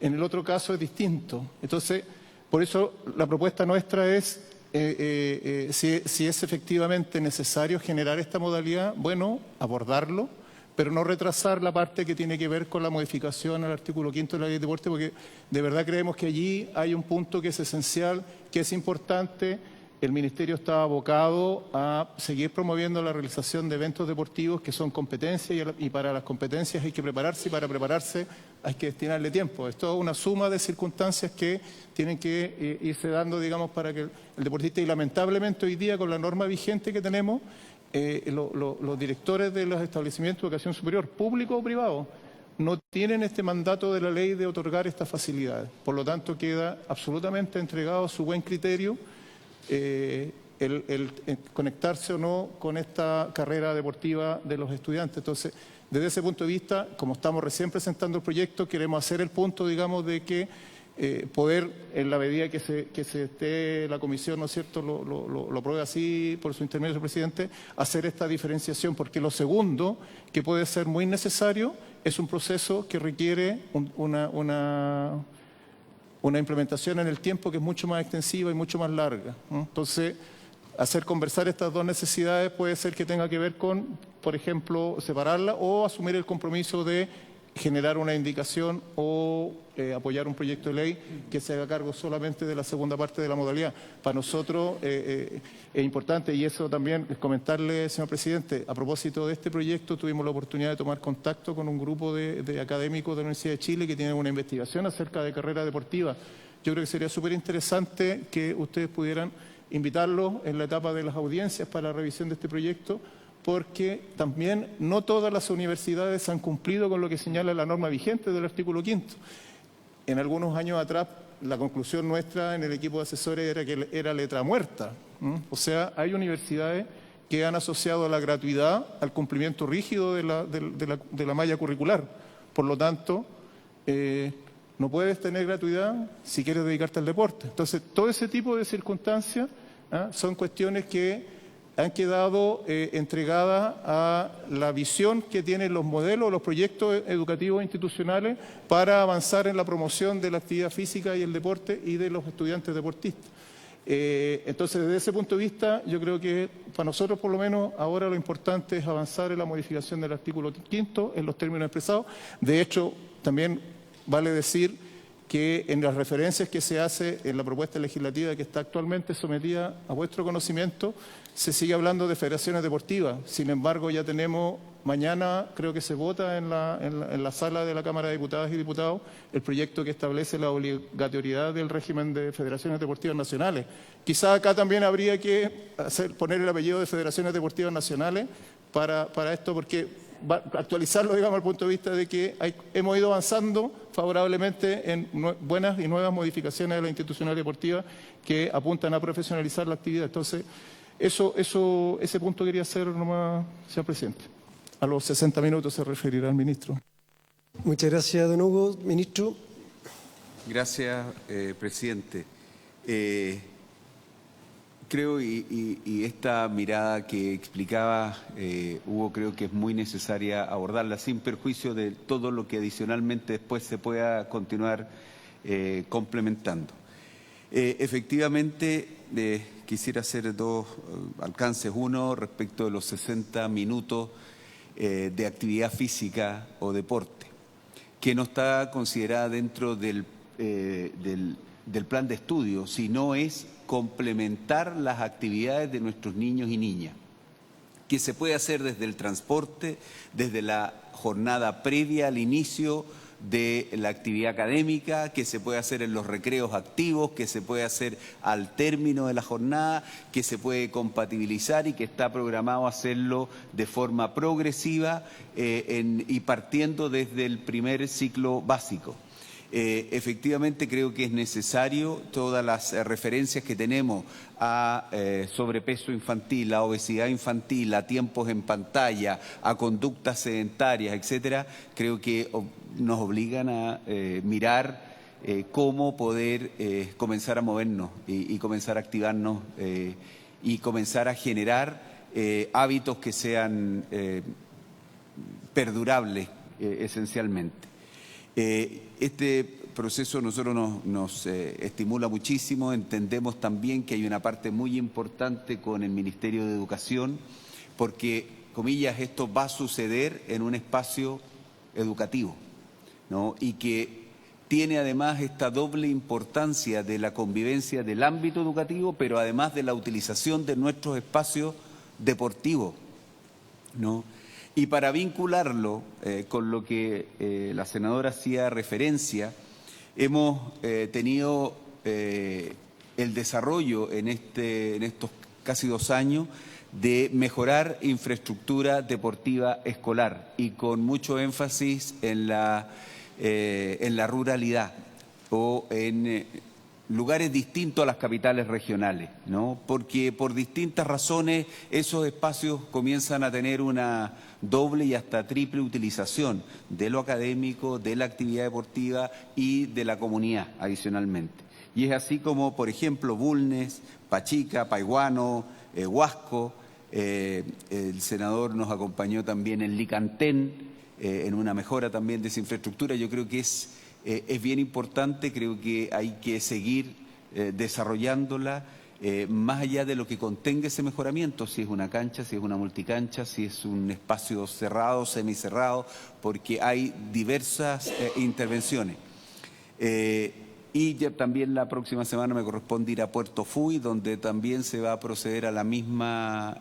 En el otro caso es distinto. Entonces, por eso la propuesta nuestra es, si es efectivamente necesario generar esta modalidad, bueno, abordarlo, pero no retrasar la parte que tiene que ver con la modificación al artículo 5º de la Ley de Deporte, porque de verdad creemos que allí hay un punto que es esencial, que es importante. El Ministerio está abocado a seguir promoviendo la realización de eventos deportivos que son competencias y para las competencias hay que prepararse y para prepararse hay que destinarle tiempo. Es toda una suma de circunstancias que tienen que irse dando, digamos, para que el deportista, y lamentablemente hoy día con la norma vigente que tenemos, los directores de los establecimientos de educación superior, público o privado, no tienen este mandato de la ley de otorgar estas facilidades. Por lo tanto, queda absolutamente entregado a su buen criterio el conectarse o no con esta carrera deportiva de los estudiantes. Entonces, desde ese punto de vista, como estamos recién presentando el proyecto, queremos hacer el punto, digamos, de que poder, en la medida que se esté la comisión, ¿no es cierto?, lo apruebe así por su intermedio, su presidente, hacer esta diferenciación, porque lo segundo, que puede ser muy necesario, es un proceso que requiere una implementación en el tiempo que es mucho más extensiva y mucho más larga, ¿no? Entonces, hacer conversar estas dos necesidades puede ser que tenga que ver con, por ejemplo, separarla o asumir el compromiso de generar una indicación o apoyar un proyecto de ley que se haga cargo solamente de la segunda parte de la modalidad. Para nosotros es importante, y eso también es comentarle, señor presidente, a propósito de este proyecto tuvimos la oportunidad de tomar contacto con un grupo de académicos de la Universidad de Chile que tienen una investigación acerca de carrera deportiva. Yo creo que sería súper interesante que ustedes pudieran invitarlos en la etapa de las audiencias para la revisión de este proyecto, porque también no todas las universidades han cumplido con lo que señala la norma vigente del artículo 5º. En algunos años atrás, la conclusión nuestra en el equipo de asesores era que era letra muerta. O sea, hay universidades que han asociado la gratuidad al cumplimiento rígido de la malla curricular. Por lo tanto, no puedes tener gratuidad si quieres dedicarte al deporte. Entonces, todo ese tipo de circunstancias son cuestiones que han quedado entregadas a la visión que tienen los modelos, los proyectos educativos institucionales para avanzar en la promoción de la actividad física y el deporte y de los estudiantes deportistas. Entonces, desde ese punto de vista, yo creo que para nosotros, por lo menos, ahora lo importante es avanzar en la modificación del artículo 5º en los términos expresados. De hecho, también vale decir que en las referencias que se hace en la propuesta legislativa que está actualmente sometida a vuestro conocimiento, se sigue hablando de federaciones deportivas. Sin embargo, ya tenemos, mañana creo que se vota en la sala de la Cámara de Diputadas y Diputados el proyecto que establece la obligatoriedad del régimen de federaciones deportivas nacionales. Quizá acá también habría que poner el apellido de federaciones deportivas nacionales para esto, porque actualizarlo, digamos, al punto de vista de que hemos ido avanzando favorablemente en buenas y nuevas modificaciones de la institucionalidad deportiva que apuntan a profesionalizar la actividad. Entonces, ese punto quería hacer nomás, señor presidente. A los 60 minutos se referirá el ministro. Muchas gracias, don Hugo. Ministro. Gracias, presidente. Creo, y esta mirada que explicaba Hugo, creo que es muy necesaria abordarla sin perjuicio de todo lo que adicionalmente después se pueda continuar complementando. Efectivamente, quisiera hacer dos alcances. Uno, respecto de los 60 minutos de actividad física o deporte, que no está considerada dentro del plan de estudio, sino es complementar las actividades de nuestros niños y niñas. que se puede hacer desde el transporte, desde la jornada previa al inicio de la actividad académica, que se puede hacer en los recreos activos, que se puede hacer al término de la jornada, que se puede compatibilizar y que está programado hacerlo de forma progresiva y partiendo desde el primer ciclo básico. Efectivamente creo que es necesario todas las referencias que tenemos a sobrepeso infantil, a obesidad infantil, a tiempos en pantalla, a conductas sedentarias, etcétera, creo que nos obligan a mirar cómo poder comenzar a movernos y comenzar a activarnos y comenzar a generar hábitos que sean perdurables esencialmente. Este proceso a nosotros nos estimula muchísimo. Entendemos también que hay una parte muy importante con el Ministerio de Educación, porque, comillas, esto va a suceder en un espacio educativo, ¿no? Y que tiene además esta doble importancia de la convivencia del ámbito educativo, pero además de la utilización de nuestros espacios deportivos, ¿no? Y para vincularlo con lo que la senadora hacía referencia, hemos tenido el desarrollo en estos casi 2 años de mejorar infraestructura deportiva escolar y con mucho énfasis en la ruralidad o en lugares distintos a las capitales regionales, ¿no? Porque por distintas razones esos espacios comienzan a tener una doble y hasta triple utilización de lo académico, de la actividad deportiva y de la comunidad adicionalmente. Y es así como, por ejemplo, Bulnes, Pachica, Paiguano, Huasco, el senador nos acompañó también en Licantén, en una mejora también de esa infraestructura. Yo creo que es bien importante, creo que hay que seguir desarrollándola más allá de lo que contenga ese mejoramiento, si es una cancha, si es una multicancha, si es un espacio cerrado, semicerrado, porque hay diversas intervenciones. Y ya también la próxima semana me corresponde ir a Puerto Fuy, donde también se va a proceder a la misma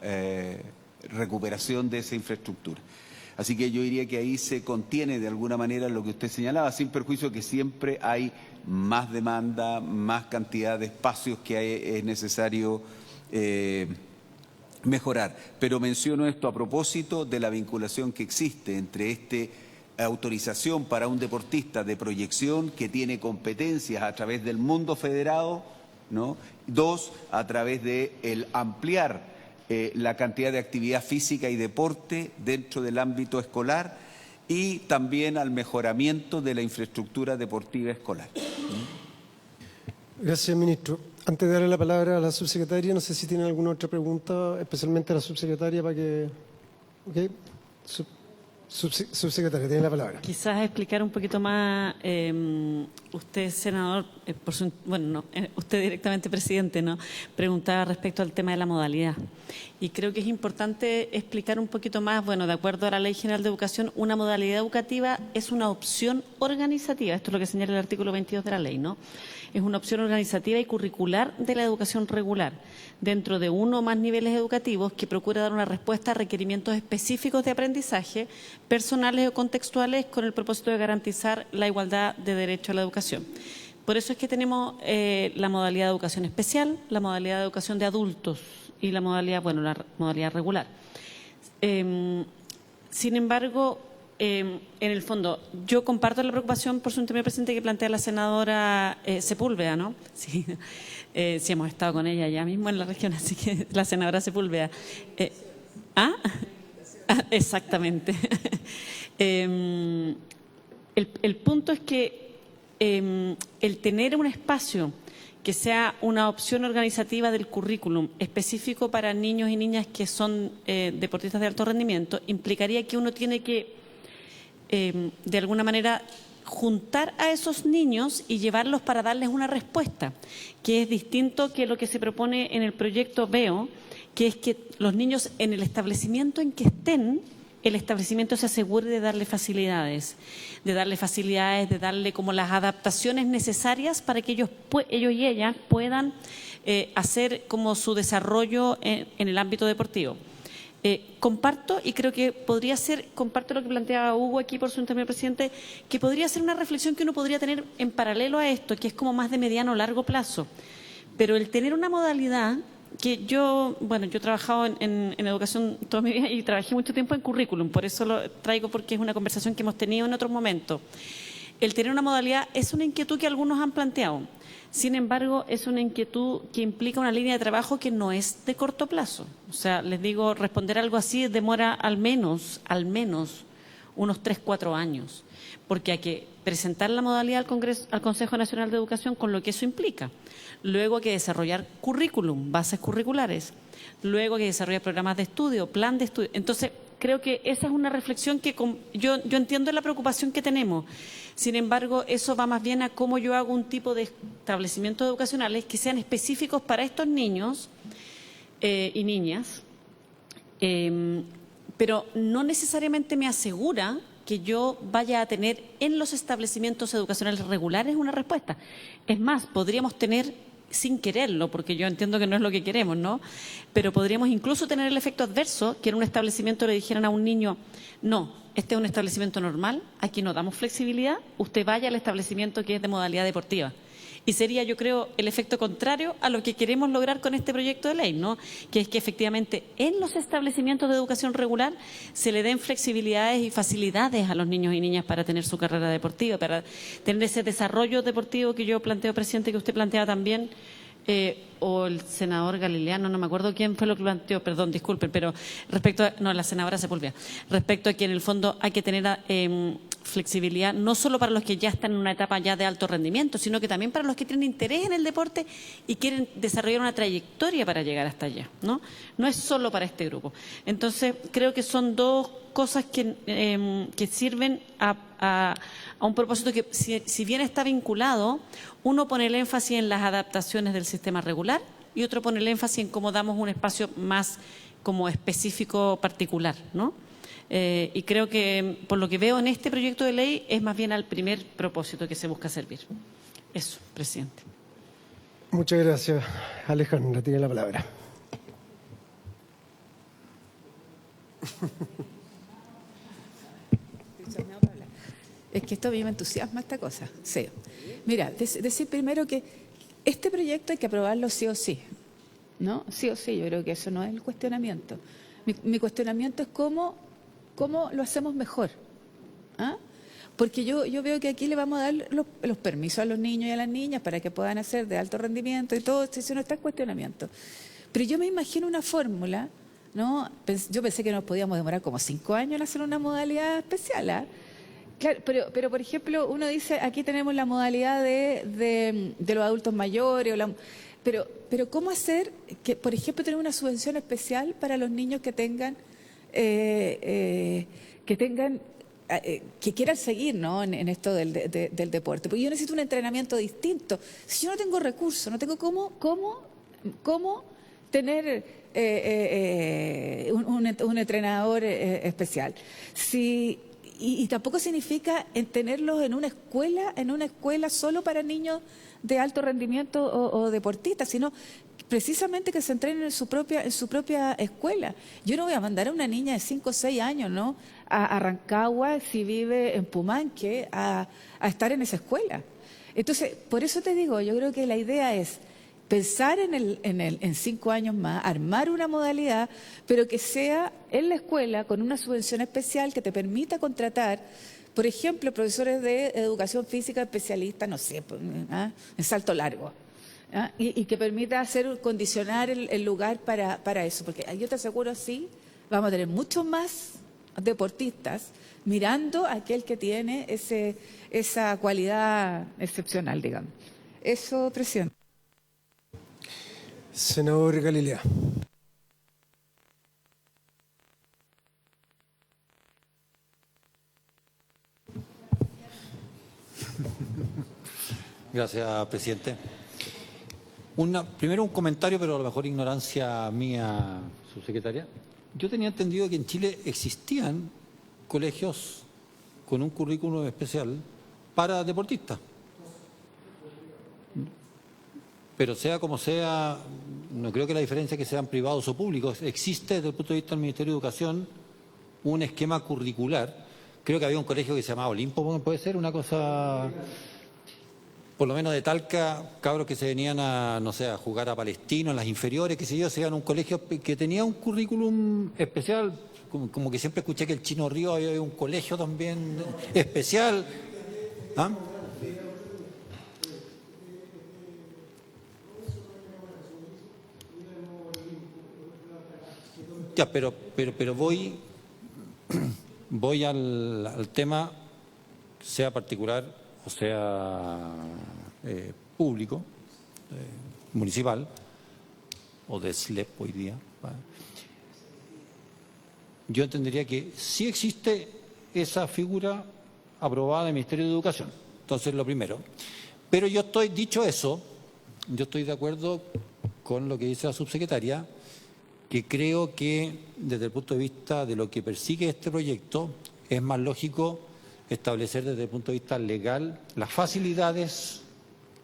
recuperación de esa infraestructura. Así que yo diría que ahí se contiene de alguna manera lo que usted señalaba, sin perjuicio que siempre hay más demanda, más cantidad de espacios que es necesario mejorar. Pero menciono esto a propósito de la vinculación que existe entre autorización para un deportista de proyección que tiene competencias a través del mundo federado, ¿no? 2, a través de el ampliar la cantidad de actividad física y deporte dentro del ámbito escolar y también al mejoramiento de la infraestructura deportiva escolar. Gracias, ministro. Antes de darle la palabra a la subsecretaria, no sé si tiene alguna otra pregunta, especialmente a la subsecretaria, para que... ¿Okay? Subsecretaria, tiene la palabra. Quizás explicar un poquito más, usted, senador, usted directamente, presidente, ¿no? Preguntaba respecto al tema de la modalidad. Y creo que es importante explicar un poquito más, bueno, de acuerdo a la Ley General de Educación, una modalidad educativa es una opción organizativa, esto es lo que señala el artículo 22 de la ley, ¿no? Es una opción organizativa y curricular de la educación regular, dentro de uno o más niveles educativos que procura dar una respuesta a requerimientos específicos de aprendizaje, personales o contextuales, con el propósito de garantizar la igualdad de derecho a la educación. Por eso es que tenemos la modalidad de educación especial, la modalidad de educación de adultos y la modalidad, la modalidad regular. Sin embargo, en el fondo, yo comparto la preocupación por su intermedio presidente que plantea la senadora Sepúlveda, ¿no? Sí, sí, hemos estado con ella ya mismo en la región, así que la senadora Sepúlveda. Exactamente. El punto es que el tener un espacio que sea una opción organizativa del currículum específico para niños y niñas que son deportistas de alto rendimiento implicaría que uno tiene que de alguna manera juntar a esos niños y llevarlos para darles una respuesta, que es distinto que lo que se propone en el proyecto VEO, que es que los niños en el establecimiento en que estén, el establecimiento se asegure de darle facilidades, de darle como las adaptaciones necesarias para que ellos y ellas puedan hacer como su desarrollo en el ámbito deportivo. Comparto y creo que podría ser, comparto lo que planteaba Hugo aquí por su intermedio, presidente, que podría ser una reflexión que uno podría tener en paralelo a esto, que es como más de mediano o largo plazo. Pero el tener una modalidad que yo he trabajado en educación toda mi vida y trabajé mucho tiempo en currículum, por eso lo traigo porque es una conversación que hemos tenido en otros momentos. El tener una modalidad es una inquietud que algunos han planteado. Sin embargo, es una inquietud que implica una línea de trabajo que no es de corto plazo. O sea, les digo, responder algo así demora al menos unos 3-4 años, porque hay que presentar la modalidad al Consejo Nacional de Educación con lo que eso implica. Luego hay que desarrollar currículum, bases curriculares. Luego hay que desarrollar programas de estudio, plan de estudio. Entonces, creo que esa es una reflexión que yo entiendo la preocupación que tenemos. Sin embargo, eso va más bien a cómo yo hago un tipo de establecimientos educacionales que sean específicos para estos niños y niñas, pero no necesariamente me asegura que yo vaya a tener en los establecimientos educacionales regulares una respuesta. Es más, podríamos tener, sin quererlo, porque yo entiendo que no es lo que queremos, ¿no? Pero podríamos incluso tener el efecto adverso, que en un establecimiento le dijeran a un niño, no, este es un establecimiento normal, aquí no damos flexibilidad, usted vaya al establecimiento que es de modalidad deportiva. Y sería, yo creo, el efecto contrario a lo que queremos lograr con este proyecto de ley, ¿no? Que es que efectivamente en los establecimientos de educación regular se le den flexibilidades y facilidades a los niños y niñas para tener su carrera deportiva, para tener ese desarrollo deportivo que yo planteo, presidente, que usted planteaba también, o el senador Galileano, no me acuerdo quién fue lo que planteó, perdón, disculpen, pero respecto a, no, la senadora Sepúlveda, respecto a que en el fondo hay que tener flexibilidad no solo para los que ya están en una etapa ya de alto rendimiento, sino que también para los que tienen interés en el deporte y quieren desarrollar una trayectoria para llegar hasta allá, ¿no? No es solo para este grupo. Entonces, creo que son dos cosas que sirven a un propósito que, si bien está vinculado, uno pone el énfasis en las adaptaciones del sistema regular y otro pone el énfasis en cómo damos un espacio más como específico particular, ¿no? Y creo que, por lo que veo en este proyecto de ley, es más bien al primer propósito que se busca servir. Eso, presidente. Muchas gracias. Alejandra, tiene la palabra. Es que esto a mí me entusiasma esta cosa. Sí. Mira, decir primero que este proyecto hay que aprobarlo sí o sí, ¿no? Sí o sí, yo creo que eso no es el cuestionamiento. Mi cuestionamiento es cómo lo hacemos mejor. ¿Ah? Porque yo veo que aquí le vamos a dar los permisos a los niños y a las niñas para que puedan hacer de alto rendimiento y todo, eso no está en cuestionamiento. Pero yo me imagino una fórmula, ¿no? Yo pensé que nos podíamos demorar como 5 años en hacer una modalidad especial, ¿ah? Claro, pero por ejemplo, uno dice, aquí tenemos la modalidad de los adultos mayores, pero ¿cómo hacer que, por ejemplo, tener una subvención especial para los niños que quieran seguir, ¿no? en esto del deporte? Porque yo necesito un entrenamiento distinto. Si yo no tengo recursos, no tengo cómo tener un entrenador especial. Y tampoco significa tenerlos en una escuela solo para niños de alto rendimiento o deportistas, sino precisamente que se entrenen en su propia escuela. Yo no voy a mandar a una niña de 5 o 6 años, ¿no?, a Rancagua, si vive en Pumanque, a estar en esa escuela. Entonces, por eso te digo, yo creo que la idea es pensar en 5 años más, armar una modalidad, pero que sea en la escuela con una subvención especial que te permita contratar, por ejemplo, profesores de educación física especialistas, no sé, en salto largo, ¿ah? Y que permita condicionar el lugar para eso, porque yo te aseguro, sí, vamos a tener muchos más deportistas mirando a aquel que tiene esa cualidad excepcional, digamos. Eso, presidente. Senador Galilea. Gracias, presidente. Primero un comentario, pero a lo mejor ignorancia mía, subsecretaria. Yo tenía entendido que en Chile existían colegios con un currículum especial para deportistas. Pero sea como sea, no creo que la diferencia es que sean privados o públicos. Existe desde el punto de vista del Ministerio de Educación un esquema curricular. Creo que había un colegio que se llamaba Olimpo, puede ser una cosa, por lo menos de Talca, cabros que se venían a, no sé, a jugar a Palestino en las inferiores, qué sé yo, se iban a un colegio que tenía un currículum especial, como que siempre escuché que el Chino Río había un colegio también especial. ¿Ah? Ya, pero voy al tema, sea particular o sea público, municipal o de SLEP hoy día. ¿Vale? Yo entendería que sí existe esa figura aprobada en el Ministerio de Educación. Entonces, lo primero. Pero dicho eso, yo estoy de acuerdo con lo que dice la subsecretaria, que creo que desde el punto de vista de lo que persigue este proyecto es más lógico establecer desde el punto de vista legal las facilidades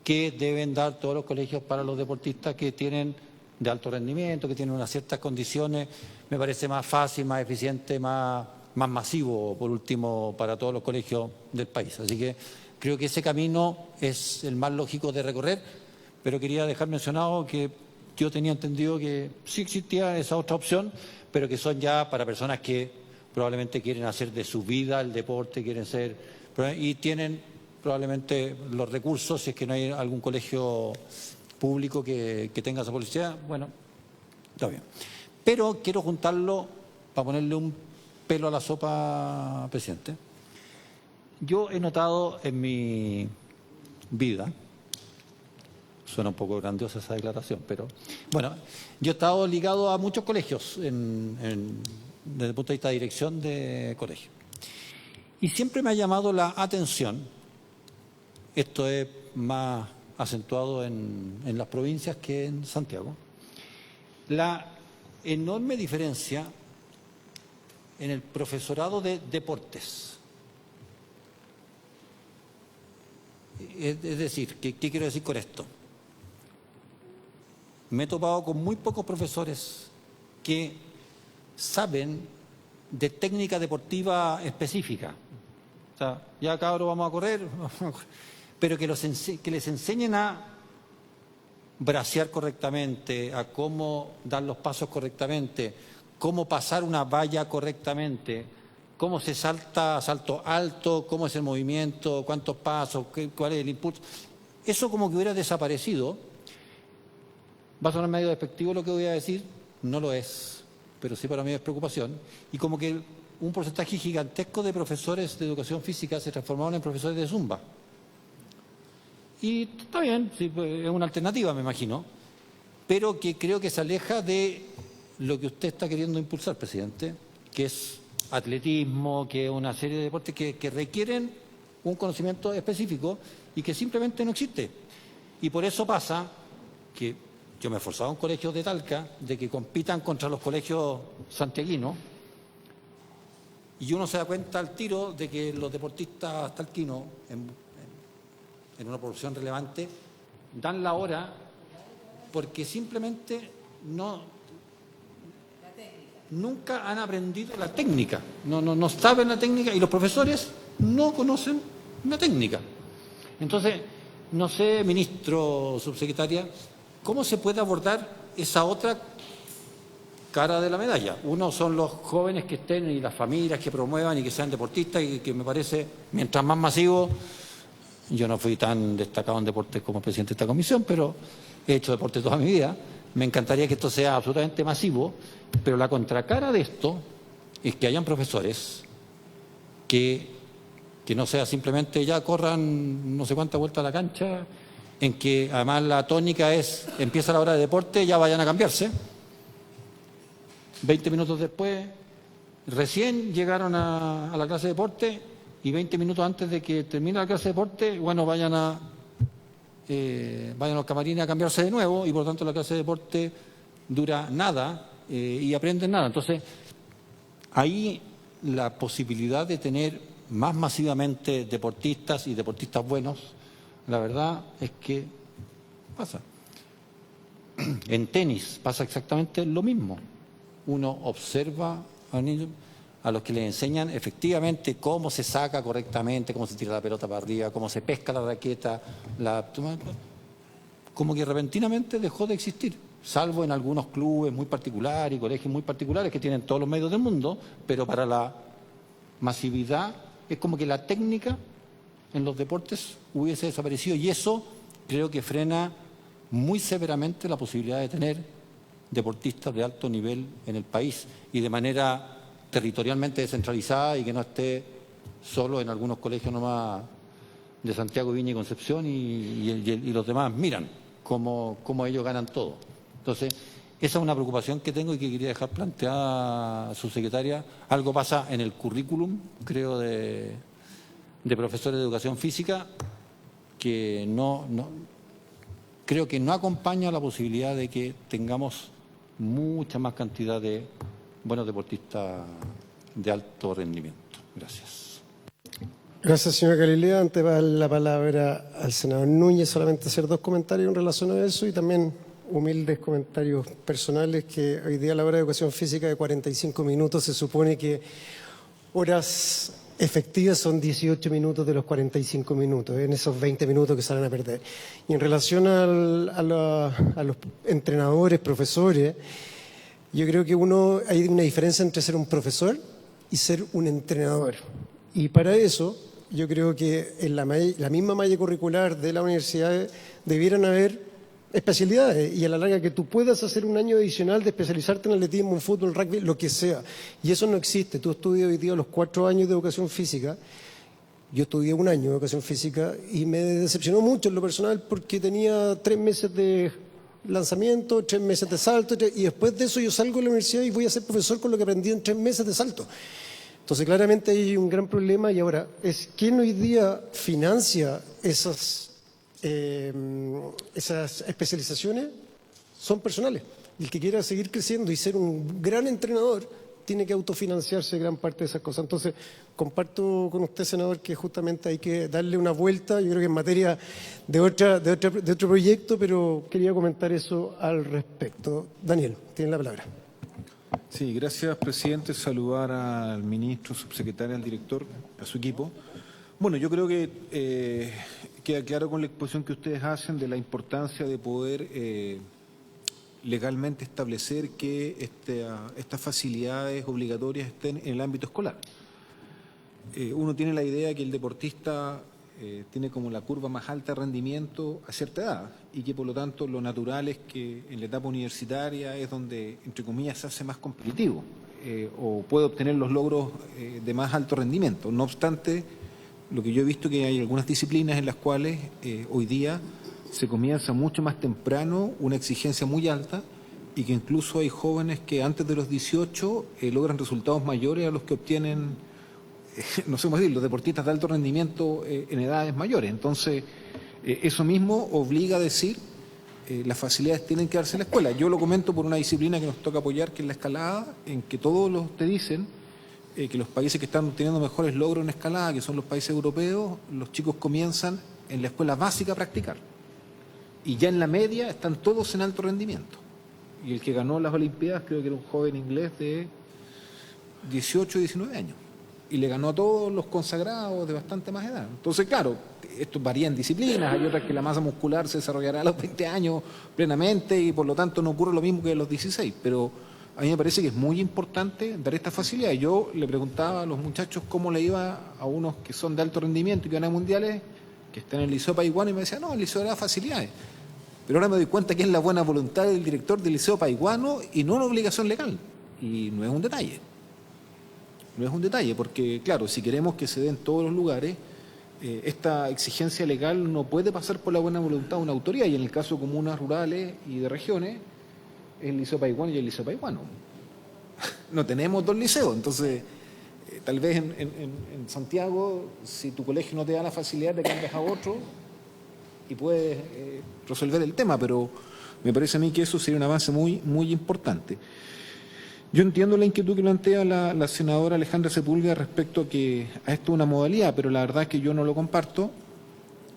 que deben dar todos los colegios para los deportistas que tienen de alto rendimiento, que tienen unas ciertas condiciones. Me parece más fácil, más eficiente, más masivo, por último, para todos los colegios del país. Así que creo que ese camino es el más lógico de recorrer, pero quería dejar mencionado que yo tenía entendido que sí existía esa otra opción, pero que son ya para personas que probablemente quieren hacer de su vida el deporte, quieren ser, y tienen probablemente los recursos, si es que no hay algún colegio público que tenga esa posibilidad, bueno, está bien. Pero quiero juntarlo para ponerle un pelo a la sopa, presidente. Yo he notado en mi vida, suena un poco grandiosa esa declaración, pero bueno, yo he estado ligado a muchos colegios desde el punto de vista de dirección de colegio. Y siempre me ha llamado la atención, esto es más acentuado en las provincias que en Santiago, la enorme diferencia en el profesorado de deportes. Es decir, ¿qué quiero decir con esto? Me he topado con muy pocos profesores que saben de técnica deportiva específica. O sea, ya cabros vamos a correr, pero que les enseñen a bracear correctamente, a cómo dar los pasos correctamente, cómo pasar una valla correctamente, cómo se salta salto alto, cómo es el movimiento, cuántos pasos, cuál es el impulso. Eso como que hubiera desaparecido. Va a sonar medio despectivo lo que voy a decir, no lo es, pero sí para mí es preocupación. Y como que un porcentaje gigantesco de profesores de educación física se transformaron en profesores de Zumba. Y está bien, sí, es una alternativa, me imagino, pero que creo que se aleja de lo que usted está queriendo impulsar, presidente, que es atletismo, que es una serie de deportes que requieren un conocimiento específico y que simplemente no existe. Y por eso pasa que yo me he esforzado en colegios de Talca de que compitan contra los colegios santiaguinos y uno se da cuenta al tiro de que los deportistas talquinos, en una proporción relevante, dan la hora porque simplemente nunca han aprendido la técnica, no saben la técnica y los profesores no conocen la técnica. Entonces, no sé, ministro, subsecretaria, ¿cómo se puede abordar esa otra cara de la medalla? Uno son los jóvenes que estén y las familias que promuevan y que sean deportistas y que me parece, mientras más masivo, yo no fui tan destacado en deportes como presidente de esta comisión, pero he hecho deporte toda mi vida. Me encantaría que esto sea absolutamente masivo, pero la contracara de esto es que hayan profesores que no sea simplemente ya corran no sé cuántas vueltas a la cancha, en que además la tónica es, empieza la hora de deporte, ya vayan a cambiarse. 20 minutos después, recién llegaron a la clase de deporte y 20 minutos antes de que termine la clase de deporte, bueno, vayan a los camarines a cambiarse de nuevo y por lo tanto la clase de deporte dura nada y aprenden nada. Entonces, ahí la posibilidad de tener más masivamente deportistas y deportistas buenos, la verdad es que pasa. En tenis pasa exactamente lo mismo. Uno observa a niños a los que les enseñan efectivamente cómo se saca correctamente, cómo se tira la pelota para arriba, cómo se pesca la raqueta, como que repentinamente dejó de existir, salvo en algunos clubes muy particulares y colegios muy particulares que tienen todos los medios del mundo, pero para la masividad es como que la técnica en los deportes hubiese desaparecido, y eso creo que frena muy severamente la posibilidad de tener deportistas de alto nivel en el país y de manera territorialmente descentralizada, y que no esté solo en algunos colegios nomás de Santiago, Viña y Concepción, y los demás miran cómo ellos ganan todo. Entonces, esa es una preocupación que tengo y que quería dejar planteada a su secretaria. Algo pasa en el currículum, creo, de profesores de educación física, que creo que no acompaña la posibilidad de que tengamos mucha más cantidad de buenos deportistas de alto rendimiento. Gracias. Gracias, señora Galilea. Antes de dar la palabra al senador Núñez, solamente hacer 2 comentarios en relación a eso y también humildes comentarios personales, que hoy día la hora de educación física de 45 minutos se supone que horas efectivas son 18 minutos de los 45 minutos, en esos 20 minutos que salen a perder. Y en relación a los entrenadores, profesores, yo creo que hay una diferencia entre ser un profesor y ser un entrenador. Y para eso, yo creo que en la misma malla curricular de la universidad debieran haber especialidades, y a la larga que tú puedas hacer un año adicional de especializarte en atletismo, en fútbol, rugby, lo que sea. Y eso no existe. Tú estudias hoy día los 4 años de educación física. Yo estudié 1 año de educación física y me decepcionó mucho en lo personal, porque tenía 3 meses de lanzamiento, 3 meses de salto, y después de eso yo salgo de la universidad y voy a ser profesor con lo que aprendí en 3 meses de salto. Entonces, claramente hay un gran problema. Y ahora, ¿quién hoy día financia esas especializaciones? Son personales. El que quiera seguir creciendo y ser un gran entrenador tiene que autofinanciarse gran parte de esas cosas. Entonces, comparto con usted, senador, que justamente hay que darle una vuelta, yo creo que en materia de otro proyecto, pero quería comentar eso al respecto. Daniel, tiene la palabra. Sí, gracias, presidente. Saludar al ministro, subsecretario, al director, a su equipo. Bueno, yo creo que queda claro con la exposición que ustedes hacen de la importancia de poder legalmente establecer que estas facilidades obligatorias estén en el ámbito escolar. Uno tiene la idea que el deportista tiene como la curva más alta de rendimiento a cierta edad, y que por lo tanto lo natural es que en la etapa universitaria es donde, entre comillas, se hace más competitivo o puede obtener los logros de más alto rendimiento. No obstante, lo que yo he visto que hay algunas disciplinas en las cuales hoy día se comienza mucho más temprano, una exigencia muy alta, y que incluso hay jóvenes que antes de los 18 logran resultados mayores a los que obtienen, no sé cómo decir, los deportistas de alto rendimiento en edades mayores. Entonces, eso mismo obliga a decir, las facilidades tienen que darse en la escuela. Yo lo comento por una disciplina que nos toca apoyar, que es la escalada, en que todos te dicen que los países que están teniendo mejores logros en escalada, que son los países europeos, los chicos comienzan en la escuela básica a practicar. Y ya en la media están todos en alto rendimiento. Y el que ganó las Olimpiadas creo que era un joven inglés de 18 o 19 años. Y le ganó a todos los consagrados de bastante más edad. Entonces, claro, esto varía en disciplinas. Hay otras que la masa muscular se desarrollará a los 20 años plenamente y por lo tanto no ocurre lo mismo que a los 16. Pero a mí me parece que es muy importante dar esta facilidad. Yo le preguntaba a los muchachos cómo le iba a unos que son de alto rendimiento y que ganan mundiales, que están en el Liceo Paiguano, y me decían, no, el liceo da facilidades. Pero ahora me doy cuenta que es la buena voluntad del director del Liceo Paiguano y no una obligación legal. Y no es un detalle. No es un detalle, porque, claro, si queremos que se dé en todos los lugares, esta exigencia legal no puede pasar por la buena voluntad de una autoridad. Y en el caso de comunas rurales y de regiones, el Liceo Paiguano y el Liceo Paiguano. No tenemos 2 liceos, entonces tal vez en Santiago, si tu colegio no te da la facilidad, te cambias a otro y puedes resolver el tema, pero me parece a mí que eso sería un avance muy, muy importante. Yo entiendo la inquietud que plantea la senadora Alejandra Sepúlveda respecto a esto una modalidad, pero la verdad es que yo no lo comparto.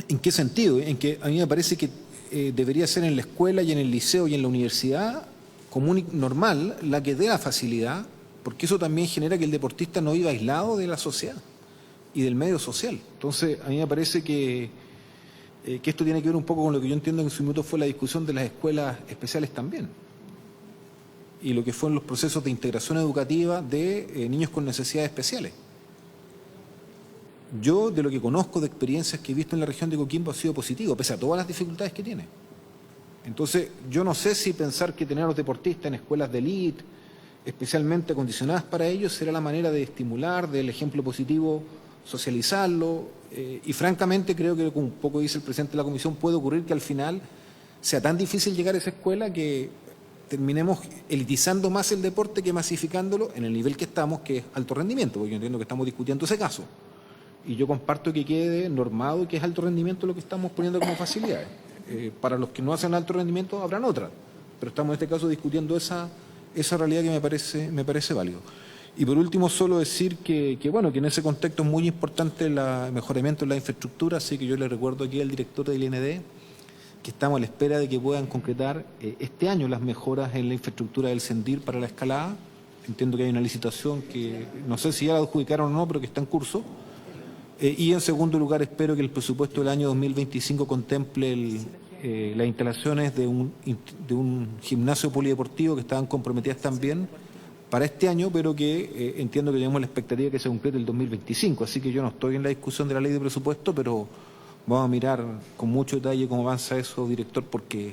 ¿En qué sentido? En que a mí me parece que debería ser en la escuela y en el liceo y en la universidad común y normal la que dé la facilidad, porque eso también genera que el deportista no viva aislado de la sociedad y del medio social. Entonces, a mí me parece que esto tiene que ver un poco con lo que yo entiendo que en su minuto fue la discusión de las escuelas especiales también, y lo que fueron los procesos de integración educativa de niños con necesidades especiales. Yo, de lo que conozco, de experiencias que he visto en la región de Coquimbo, ha sido positivo, pese a todas las dificultades que tiene. Entonces, yo no sé si pensar que tener a los deportistas en escuelas de élite, especialmente acondicionadas para ellos, será la manera de estimular, del ejemplo positivo, socializarlo, y francamente creo que, como un poco dice el presidente de la comisión, puede ocurrir que al final sea tan difícil llegar a esa escuela que terminemos elitizando más el deporte que masificándolo en el nivel que estamos, que es alto rendimiento, porque yo entiendo que estamos discutiendo ese caso. Y yo comparto que quede normado que es alto rendimiento lo que estamos poniendo como facilidades. Para los que no hacen alto rendimiento habrán otras, pero estamos en este caso discutiendo esa realidad que me parece válido. Y por último, solo decir que en ese contexto es muy importante el mejoramiento de la infraestructura, así que yo le recuerdo aquí al director del IND que estamos a la espera de que puedan concretar este año las mejoras en la infraestructura del Sendir para la escalada. Entiendo que hay una licitación que no sé si ya la adjudicaron o no, pero que está en curso. Y en segundo lugar, espero que el presupuesto del año 2025 contemple las instalaciones de un gimnasio polideportivo que estaban comprometidas también para este año, pero que entiendo que tenemos la expectativa que se concrete el 2025. Así que yo no estoy en la discusión de la ley de presupuesto, pero vamos a mirar con mucho detalle cómo avanza eso, director, porque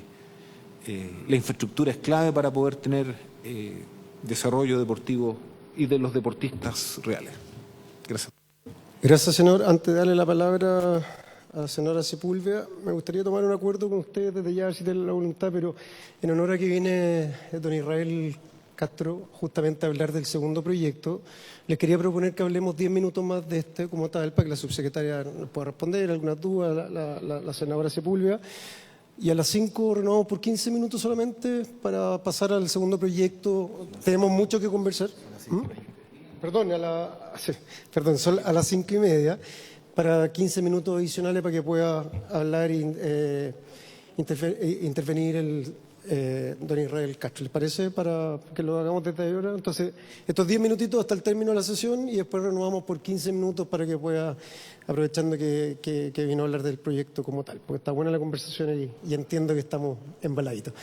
la infraestructura es clave para poder tener desarrollo deportivo y de los deportistas reales. Gracias. Gracias, senador. Antes de darle la palabra a la senadora Sepúlveda, me gustaría tomar un acuerdo con ustedes desde ya, si tienen la voluntad, pero en honor a que viene don Israel Castro justamente a hablar del segundo proyecto, les quería proponer que hablemos 10 minutos más de este como tal, para que la subsecretaria nos pueda responder algunas dudas, la senadora Sepúlveda, y a las 5 renovamos por 15 minutos solamente para pasar al segundo proyecto. Tenemos mucho que conversar. Perdón, son a las 5:30 para 15 minutos adicionales para que pueda hablar e intervenir don Israel Castro. ¿Les parece? Para que lo hagamos desde ahora. Entonces, estos 10 minutitos hasta el término de la sesión y después renovamos por 15 minutos para que pueda, aprovechando que vino a hablar del proyecto como tal, porque está buena la conversación y entiendo que estamos embaladitos.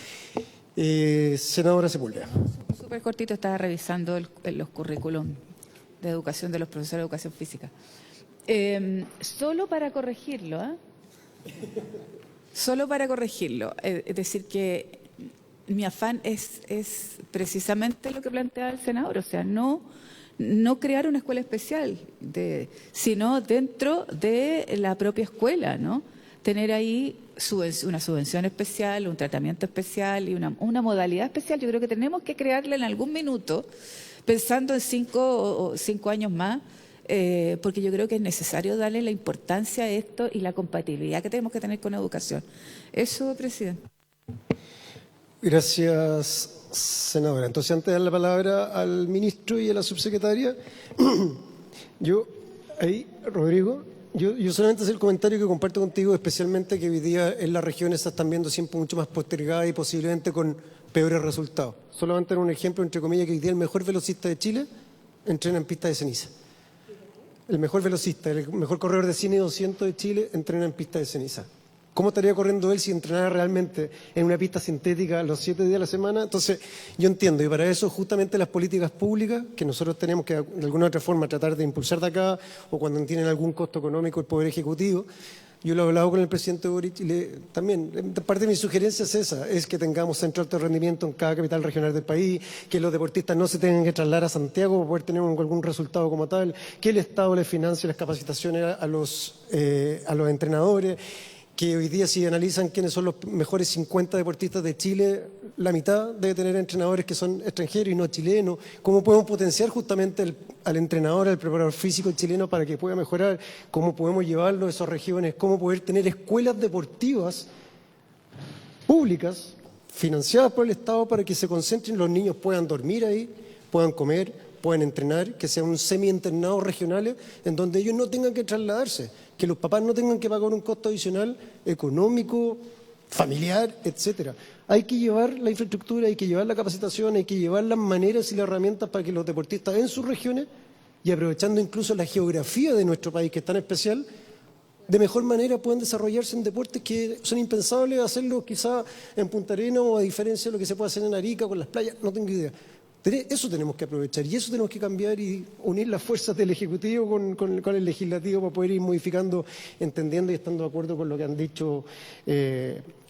Senadora Sepúlveda. Súper cortito, estaba revisando los currículum de educación de los profesores de educación física. Solo para corregirlo, solo para corregirlo, es decir, que mi afán es precisamente lo que planteaba el senador, o sea, no crear una escuela especial, sino dentro de la propia escuela, ¿no? Tener ahí una subvención especial, un tratamiento especial y una modalidad especial. Yo creo que tenemos que crearla en algún minuto, pensando en 5 años más, porque yo creo que es necesario darle la importancia a esto y la compatibilidad que tenemos que tener con educación. Eso, presidente. Gracias, senadora. Entonces, antes de dar la palabra al ministro y a la subsecretaria, Rodrigo, yo solamente hacer el comentario que comparto contigo, especialmente que hoy día en las regiones se están viendo siempre mucho más postergadas y posiblemente con peores resultados. Solamente un ejemplo, entre comillas, que hoy día el mejor velocista de Chile entrena en pista de ceniza. El mejor velocista, el mejor corredor de cine 200 de Chile entrena en pista de ceniza. ¿Cómo estaría corriendo él si entrenara realmente en una pista sintética los 7 días de la semana? Entonces, yo entiendo, y para eso justamente las políticas públicas, que nosotros tenemos que de alguna u otra forma tratar de impulsar de acá, o cuando tienen algún costo económico el Poder Ejecutivo. Yo lo he hablado con el presidente Boric y también, parte de mi sugerencia es esa, es que tengamos centros de alto rendimiento en cada capital regional del país, que los deportistas no se tengan que trasladar a Santiago para poder tener algún resultado como tal, que el Estado les financie las capacitaciones a los entrenadores, que hoy día si analizan quiénes son los mejores 50 deportistas de Chile, la mitad debe tener entrenadores que son extranjeros y no chilenos. ¿Cómo podemos potenciar justamente al entrenador, al preparador físico chileno para que pueda mejorar? ¿Cómo podemos llevarlo a esas regiones? ¿Cómo poder tener escuelas deportivas públicas, financiadas por el Estado, para que se concentren, los niños puedan dormir ahí, puedan comer, puedan entrenar, que sean un semi-internados regionales en donde ellos no tengan que trasladarse, que los papás no tengan que pagar un costo adicional económico, familiar, etcétera. Hay que llevar la infraestructura, hay que llevar la capacitación, hay que llevar las maneras y las herramientas para que los deportistas en sus regiones, y aprovechando incluso la geografía de nuestro país, que es tan especial, de mejor manera puedan desarrollarse en deportes que son impensables hacerlo quizá en Punta Arenas, o a diferencia de lo que se puede hacer en Arica con las playas, no tengo idea. Eso tenemos que aprovechar y eso tenemos que cambiar y unir las fuerzas del Ejecutivo con el Legislativo para poder ir modificando, entendiendo y estando de acuerdo con lo que han dicho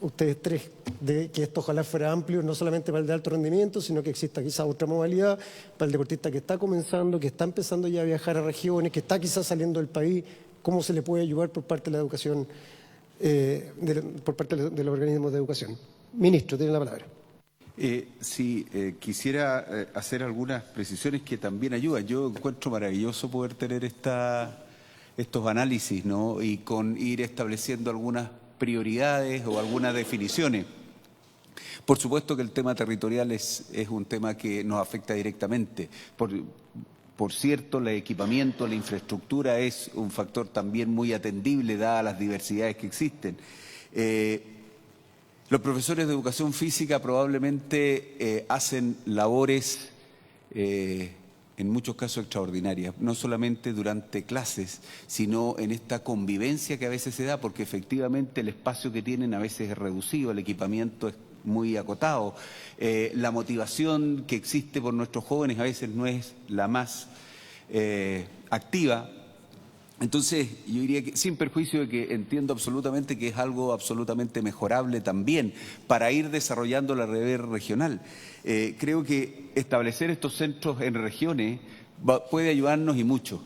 ustedes tres, de que esto ojalá fuera amplio, no solamente para el de alto rendimiento, sino que exista quizá otra modalidad para el deportista que está comenzando, que está empezando ya a viajar a regiones, que está quizás saliendo del país, cómo se le puede ayudar por parte de la educación, por parte de los organismos de educación. Ministro, tiene la palabra. Quisiera hacer algunas precisiones que también ayudan. Yo encuentro maravilloso poder tener estos análisis, ¿no? Y con ir estableciendo algunas prioridades o algunas definiciones. Por supuesto que el tema territorial es un tema que nos afecta directamente. Por cierto, el equipamiento, la infraestructura es un factor también muy atendible, dadas las diversidades que existen. Los profesores de educación física probablemente hacen labores, en muchos casos extraordinarias, no solamente durante clases, sino en esta convivencia que a veces se da, porque efectivamente el espacio que tienen a veces es reducido, el equipamiento es muy acotado, la motivación que existe por nuestros jóvenes a veces no es la más activa. Entonces, yo diría que, sin perjuicio de que entiendo absolutamente que es algo absolutamente mejorable también para ir desarrollando la red regional, creo que establecer estos centros en regiones puede ayudarnos y mucho.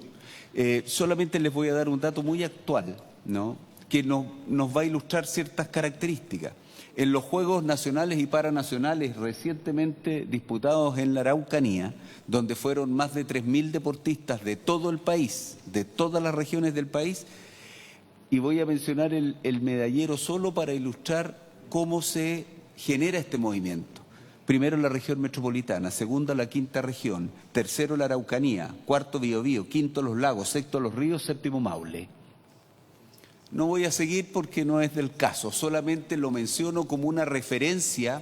Solamente les voy a dar un dato muy actual, ¿no?, que nos va a ilustrar ciertas características. En los Juegos Nacionales y Paranacionales recientemente disputados en la Araucanía, donde fueron más de 3.000 deportistas de todo el país, de todas las regiones del país, y voy a mencionar el medallero solo para ilustrar cómo se genera este movimiento. Primero la región metropolitana, segunda la quinta región, tercero la Araucanía, cuarto Biobío, quinto los lagos, sexto los ríos, séptimo Maule. No voy a seguir porque no es del caso, solamente lo menciono como una referencia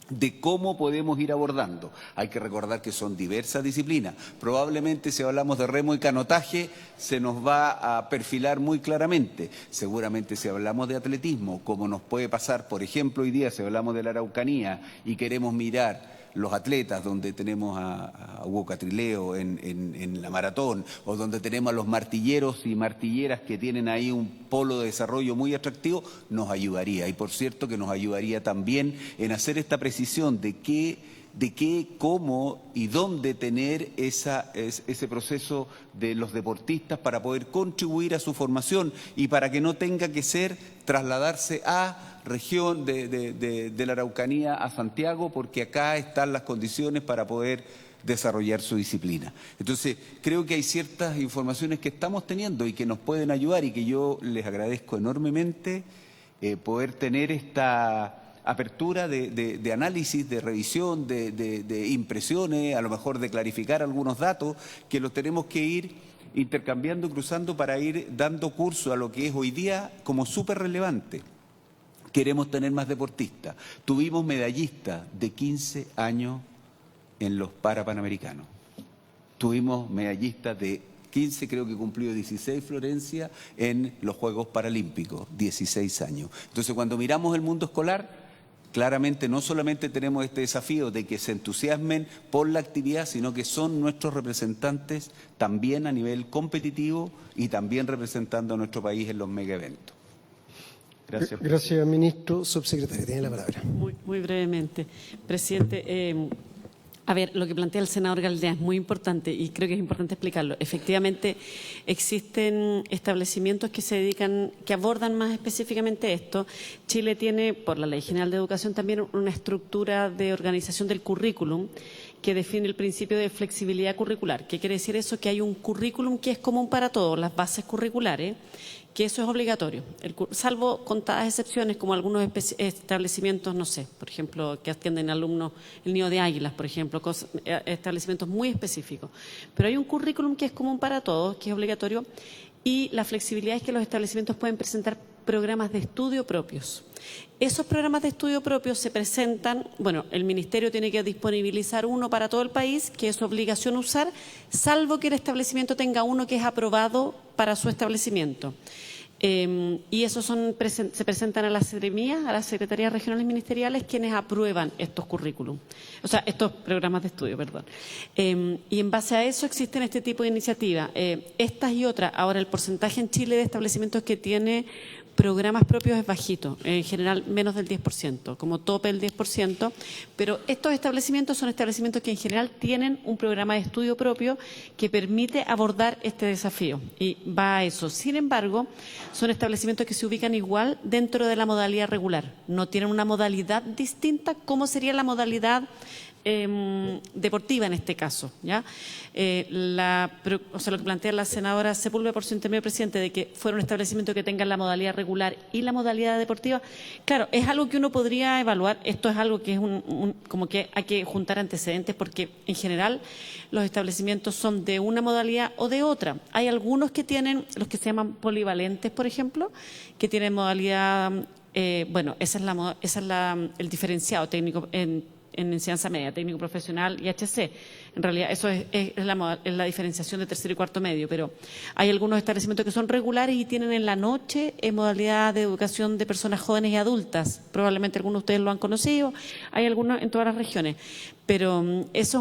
de cómo podemos ir abordando. Hay que recordar que son diversas disciplinas. Probablemente si hablamos de remo y canotaje se nos va a perfilar muy claramente. Seguramente si hablamos de atletismo, como nos puede pasar, por ejemplo, hoy día si hablamos de la Araucanía y queremos mirar los atletas, donde tenemos a Hugo Catrileo en la maratón, o donde tenemos a los martilleros y martilleras que tienen ahí un polo de desarrollo muy atractivo, nos ayudaría. Y por cierto que nos ayudaría también en hacer esta precisión de qué, cómo y dónde tener ese proceso de los deportistas para poder contribuir a su formación y para que no tenga que trasladarse a región de la Araucanía a Santiago, porque acá están las condiciones para poder desarrollar su disciplina. Entonces, creo que hay ciertas informaciones que estamos teniendo y que nos pueden ayudar y que yo les agradezco enormemente poder tener esta apertura de análisis, de revisión, de impresiones, a lo mejor de clarificar algunos datos que los tenemos que ir intercambiando, cruzando para ir dando curso a lo que es hoy día como súper relevante. Queremos tener más deportistas. Tuvimos medallistas de 15 años en los Parapanamericanos. Tuvimos medallistas de 15, creo que cumplió 16 Florencia en los Juegos Paralímpicos, 16 años. Entonces, cuando miramos el mundo escolar, claramente no solamente tenemos este desafío de que se entusiasmen por la actividad, sino que son nuestros representantes también a nivel competitivo y también representando a nuestro país en los megaeventos. Gracias. Gracias, ministro. Subsecretario, tiene la palabra. Muy brevemente. Presidente, a ver, lo que plantea el senador Galdea es muy importante y creo que es importante explicarlo. Efectivamente, existen establecimientos que se dedican, que abordan más específicamente esto. Chile tiene, por la Ley General de Educación, también una estructura de organización del currículum que define el principio de flexibilidad curricular. ¿Qué quiere decir eso? Que hay un currículum que es común para todos, las bases curriculares, que eso es obligatorio, salvo contadas excepciones como algunos establecimientos, no sé, por ejemplo, que atienden alumnos, el Nido de Águilas, por ejemplo, establecimientos muy específicos. Pero hay un currículum que es común para todos, que es obligatorio, y la flexibilidad es que los establecimientos pueden presentar programas de estudio propios. Esos programas de estudio propios se presentan, bueno, el Ministerio tiene que disponibilizar uno para todo el país, que es obligación usar, salvo que el establecimiento tenga uno que es aprobado para su establecimiento. Y esos se presentan a las seremías, a las secretarías regionales ministeriales, quienes aprueban estos currículum, o sea, estos programas de estudio, perdón. Y en base a eso existen este tipo de iniciativas. Estas y otras. Ahora, el porcentaje en Chile de establecimientos que tiene programas propios es bajito, en general menos del 10%, como tope el 10%, pero estos establecimientos son establecimientos que en general tienen un programa de estudio propio que permite abordar este desafío y va a eso. Sin embargo, son establecimientos que se ubican igual dentro de la modalidad regular, no tienen una modalidad distinta como sería la modalidad deportiva en este caso, ¿ya? O sea, lo que plantea la senadora Sepúlveda por su intermedio, presidente, de que fuera un establecimiento que tenga la modalidad regular y la modalidad deportiva, claro, es algo que uno podría evaluar. Esto es algo que es como que hay que juntar antecedentes, porque en general los establecimientos son de una modalidad o de otra. Hay algunos que tienen, los que se llaman polivalentes, por ejemplo, que tienen modalidad, bueno, esa es el diferenciado técnico en enseñanza media, técnico profesional y HC. En realidad eso es la diferenciación de tercero y cuarto medio, pero hay algunos establecimientos que son regulares y tienen en la noche modalidad de educación de personas jóvenes y adultas. Probablemente algunos de ustedes lo han conocido, hay algunos en todas las regiones, pero eso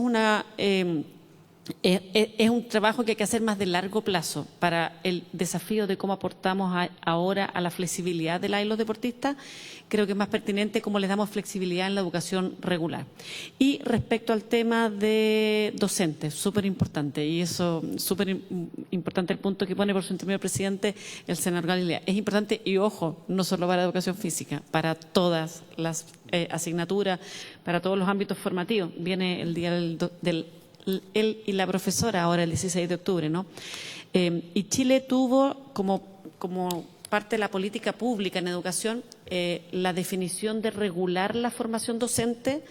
es un trabajo que hay que hacer más de largo plazo para el desafío de cómo aportamos ahora a la flexibilidad de los deportistas. Creo que es más pertinente cómo les damos flexibilidad en la educación regular. Y respecto al tema de docentes, súper importante, y eso, súper importante el punto que pone por su intermedio presidente el senador Galilea. Es importante, y ojo, no solo para educación física, para todas las asignaturas, para todos los ámbitos formativos. Viene el día él y la profesora ahora el 16 de octubre, ¿no? Y Chile tuvo como parte de la política pública en educación la definición de regular la formación docente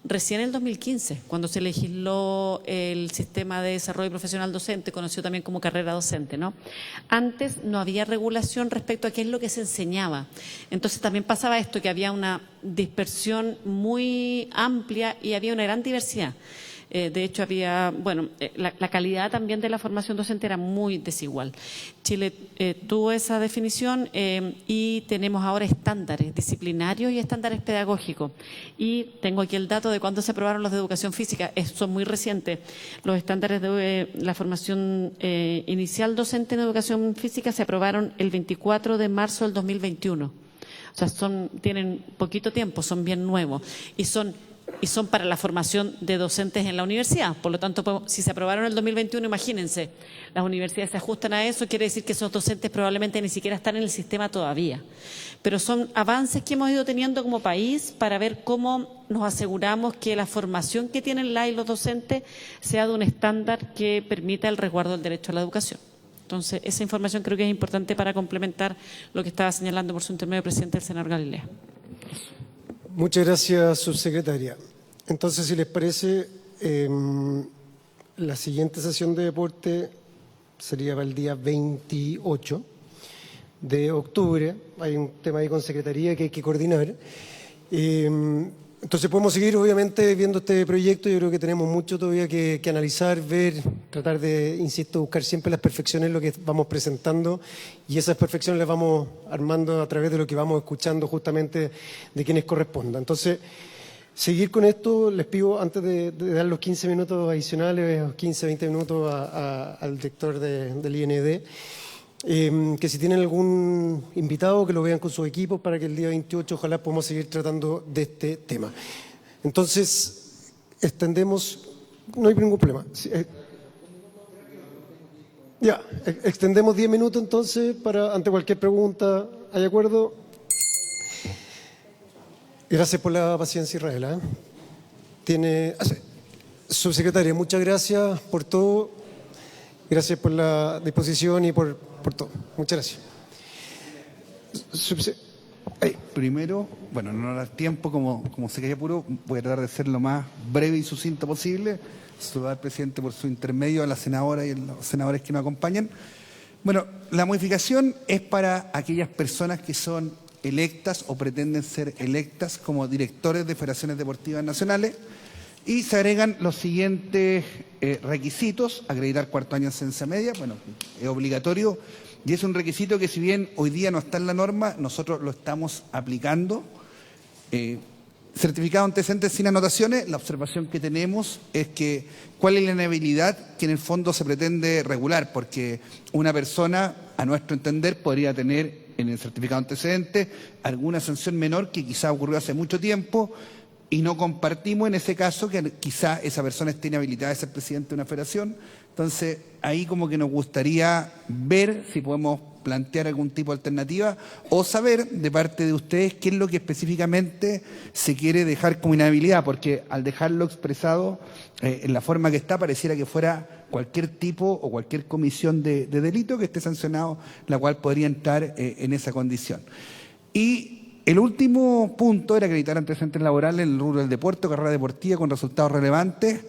recién en el 2015, cuando se legisló el sistema de desarrollo profesional docente, conocido también como carrera docente, ¿no? Antes no había regulación respecto a qué es lo que se enseñaba. Entonces también pasaba esto, que había una dispersión muy amplia y había una gran diversidad. De hecho, había, bueno, la calidad también de la formación docente era muy desigual. Chile tuvo esa definición y tenemos ahora estándares disciplinarios y estándares pedagógicos. Y tengo aquí el dato de cuándo se aprobaron los de educación física, son muy recientes. Los estándares de la formación inicial docente en educación física se aprobaron el 24 de marzo del 2021. O sea, tienen poquito tiempo, son bien nuevos y son para la formación de docentes en la universidad. Por lo tanto, si se aprobaron en el 2021, imagínense, las universidades se ajustan a eso, quiere decir que esos docentes probablemente ni siquiera están en el sistema todavía. Pero son avances que hemos ido teniendo como país para ver cómo nos aseguramos que la formación que tienen y los docentes sea de un estándar que permita el resguardo del derecho a la educación. Entonces, esa información creo que es importante para complementar lo que estaba señalando por su intermedio presidente el senador Galilea. Muchas gracias, subsecretaria. Entonces, si les parece, la siguiente sesión de deporte sería para el día 28 de octubre. Hay un tema ahí con secretaría que hay que coordinar. Entonces podemos seguir, obviamente, viendo este proyecto. Yo creo que tenemos mucho todavía que analizar, ver, tratar de, insisto, buscar siempre las perfecciones en lo que vamos presentando, y esas perfecciones las vamos armando a través de lo que vamos escuchando justamente de quienes corresponda. Entonces, seguir con esto, les pido, antes de dar los 15 minutos adicionales, 15, 20 minutos al director del IND, que si tienen algún invitado que lo vean con sus equipos para que el día 28 ojalá podamos seguir tratando de este tema. Entonces, extendemos, no hay ningún problema. Ya, extendemos 10 minutos entonces ante cualquier pregunta. ¿Hay acuerdo? Gracias por la paciencia, Israel. Subsecretaria, muchas gracias por todo. Gracias por la disposición y por todo. Muchas gracias. Primero, bueno, no dar tiempo, como sé que hay apuro, voy a tratar de ser lo más breve y sucinto posible. Saludar al presidente por su intermedio, a la senadora y a los senadores que nos acompañan. Bueno, la modificación es para aquellas personas que son electas o pretenden ser electas como directores de federaciones deportivas nacionales y se agregan los siguientes requisitos: acreditar cuarto año en ciencia media, bueno, es obligatorio y es un requisito que, si bien hoy día no está en la norma, nosotros lo estamos aplicando. Certificado de antecedentes sin anotaciones, la observación que tenemos es que cuál es la inhabilidad que en el fondo se pretende regular, porque una persona, a nuestro entender, podría tener en el certificado de antecedentes alguna sanción menor que quizá ocurrió hace mucho tiempo y no compartimos en ese caso que quizá esa persona esté inhabilitada de ser presidente de una federación. Entonces, ahí como que nos gustaría ver si podemos plantear algún tipo de alternativa o saber de parte de ustedes qué es lo que específicamente se quiere dejar como inhabilidad, porque al dejarlo expresado en la forma que está, pareciera que fuera cualquier tipo o cualquier comisión de delito que esté sancionado, la cual podría entrar en esa condición. Y el último punto era acreditar antecedentes laborales en el rubro del deporte o carrera deportiva con resultados relevantes,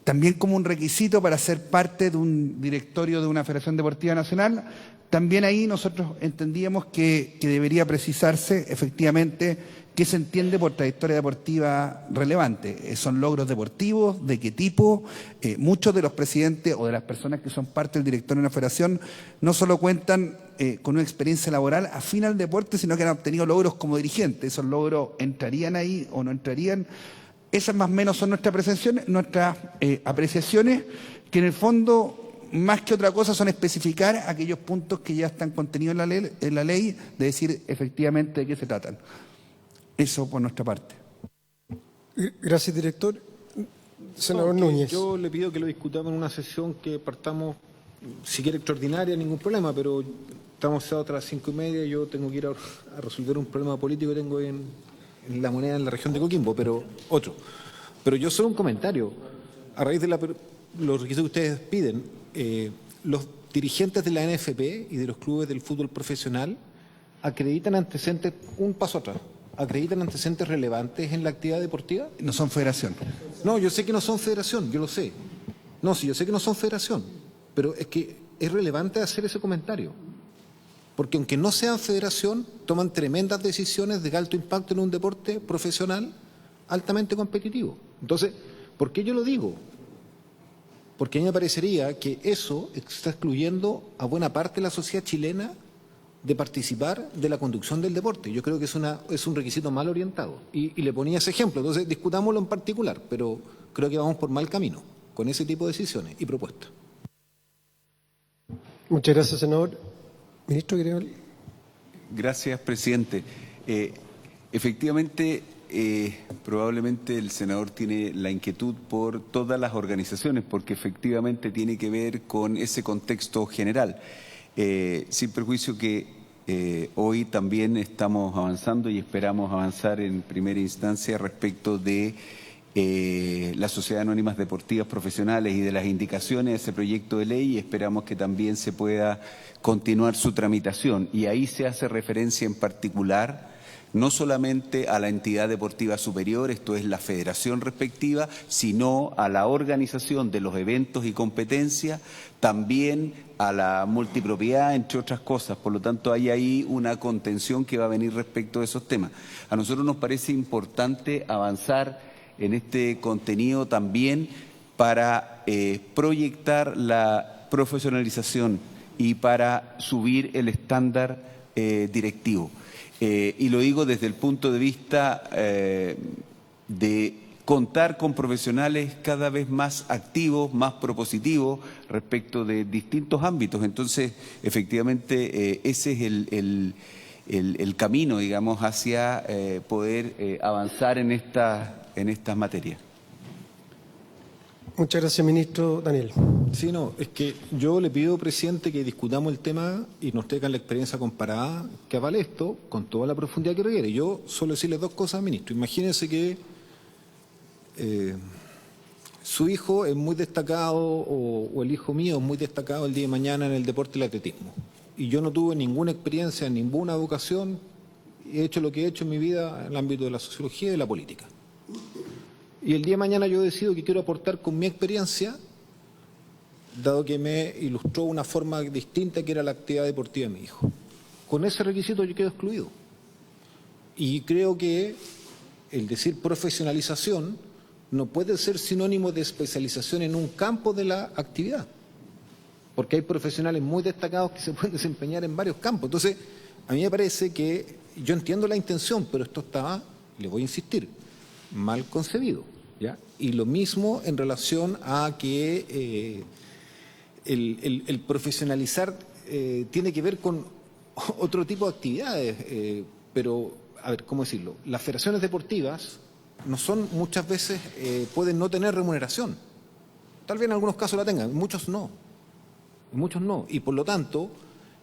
también como un requisito para ser parte de un directorio de una federación deportiva nacional. También ahí nosotros entendíamos que debería precisarse efectivamente qué se entiende por trayectoria deportiva relevante. ¿Son logros deportivos? ¿De qué tipo? Muchos de los presidentes o de las personas que son parte del directorio de una federación no solo cuentan con una experiencia laboral afín al deporte, sino que han obtenido logros como dirigentes. ¿Esos logros entrarían ahí o no entrarían? Esas más o menos son nuestras apreciaciones, que en el fondo, más que otra cosa, son especificar aquellos puntos que ya están contenidos en la ley, de decir efectivamente de qué se tratan. Eso por nuestra parte. Gracias, director. Senador Núñez. Yo le pido que lo discutamos en una sesión que partamos, si quiere extraordinaria, ningún problema, pero estamos a otras 5:30 y yo tengo que ir a resolver un problema político que tengo en La Moneda, en la región de Coquimbo, pero otro. Pero yo solo un comentario. A raíz de los requisitos que ustedes piden, los dirigentes de la NFP y de los clubes del fútbol profesional acreditan antecedentes, un paso atrás, acreditan antecedentes relevantes en la actividad deportiva. No son federación. No, yo sé que no son federación, yo lo sé. No, sí, yo sé que no son federación, pero es que es relevante hacer ese comentario. Porque aunque no sean federación, toman tremendas decisiones de alto impacto en un deporte profesional altamente competitivo. Entonces, ¿por qué yo lo digo? Porque a mí me parecería que eso está excluyendo a buena parte de la sociedad chilena de participar de la conducción del deporte. Yo creo que es un requisito mal orientado. Y le ponía ese ejemplo. Entonces, discutámoslo en particular, pero creo que vamos por mal camino con ese tipo de decisiones y propuestas. Muchas gracias, senador. Ministro, ¿quiere hablar? Gracias, presidente. Efectivamente, probablemente el senador tiene la inquietud por todas las organizaciones, porque efectivamente tiene que ver con ese contexto general. Sin perjuicio que hoy también estamos avanzando y esperamos avanzar en primera instancia respecto de las sociedades anónimas deportivas profesionales y de las indicaciones de ese proyecto de ley, y esperamos que también se pueda continuar su tramitación. Y ahí se hace referencia en particular no solamente a la entidad deportiva superior, esto es la federación respectiva, sino a la organización de los eventos y competencias, también a la multipropiedad, entre otras cosas. Por lo tanto, hay ahí una contención que va a venir respecto de esos temas. A nosotros nos parece importante avanzar en este contenido también para proyectar la profesionalización y para subir el estándar directivo. Y lo digo desde el punto de vista de contar con profesionales cada vez más activos, más propositivos respecto de distintos ámbitos. Entonces, efectivamente, ese es el camino, digamos, hacia poder avanzar en estas materias. Muchas gracias, ministro. Daniel. Sí, no, es que yo le pido, presidente, que discutamos el tema y nos tengan la experiencia comparada, que avale esto con toda la profundidad que requiere. Yo solo decirle dos cosas, ministro. Imagínense que su hijo es muy destacado o el hijo mío es muy destacado el día de mañana en el deporte del atletismo. Y yo no tuve ninguna experiencia, ninguna educación, he hecho lo que he hecho en mi vida en el ámbito de la sociología y de la política. Y el día de mañana yo decido que quiero aportar con mi experiencia dado que me ilustró una forma distinta que era la actividad deportiva de mi hijo. Con ese requisito yo quedo excluido. Y creo que el decir profesionalización no puede ser sinónimo de especialización en un campo de la actividad, porque hay profesionales muy destacados que se pueden desempeñar en varios campos. Entonces, a mí me parece que, yo entiendo la intención, pero esto estaba, le voy a insistir, mal concebido, ¿ya? Y lo mismo en relación a que el profesionalizar tiene que ver con otro tipo de actividades, pero, a ver, ¿cómo decirlo? Las federaciones deportivas no son, muchas veces, pueden no tener remuneración. Tal vez en algunos casos la tengan, muchos no. Muchos no. Y por lo tanto,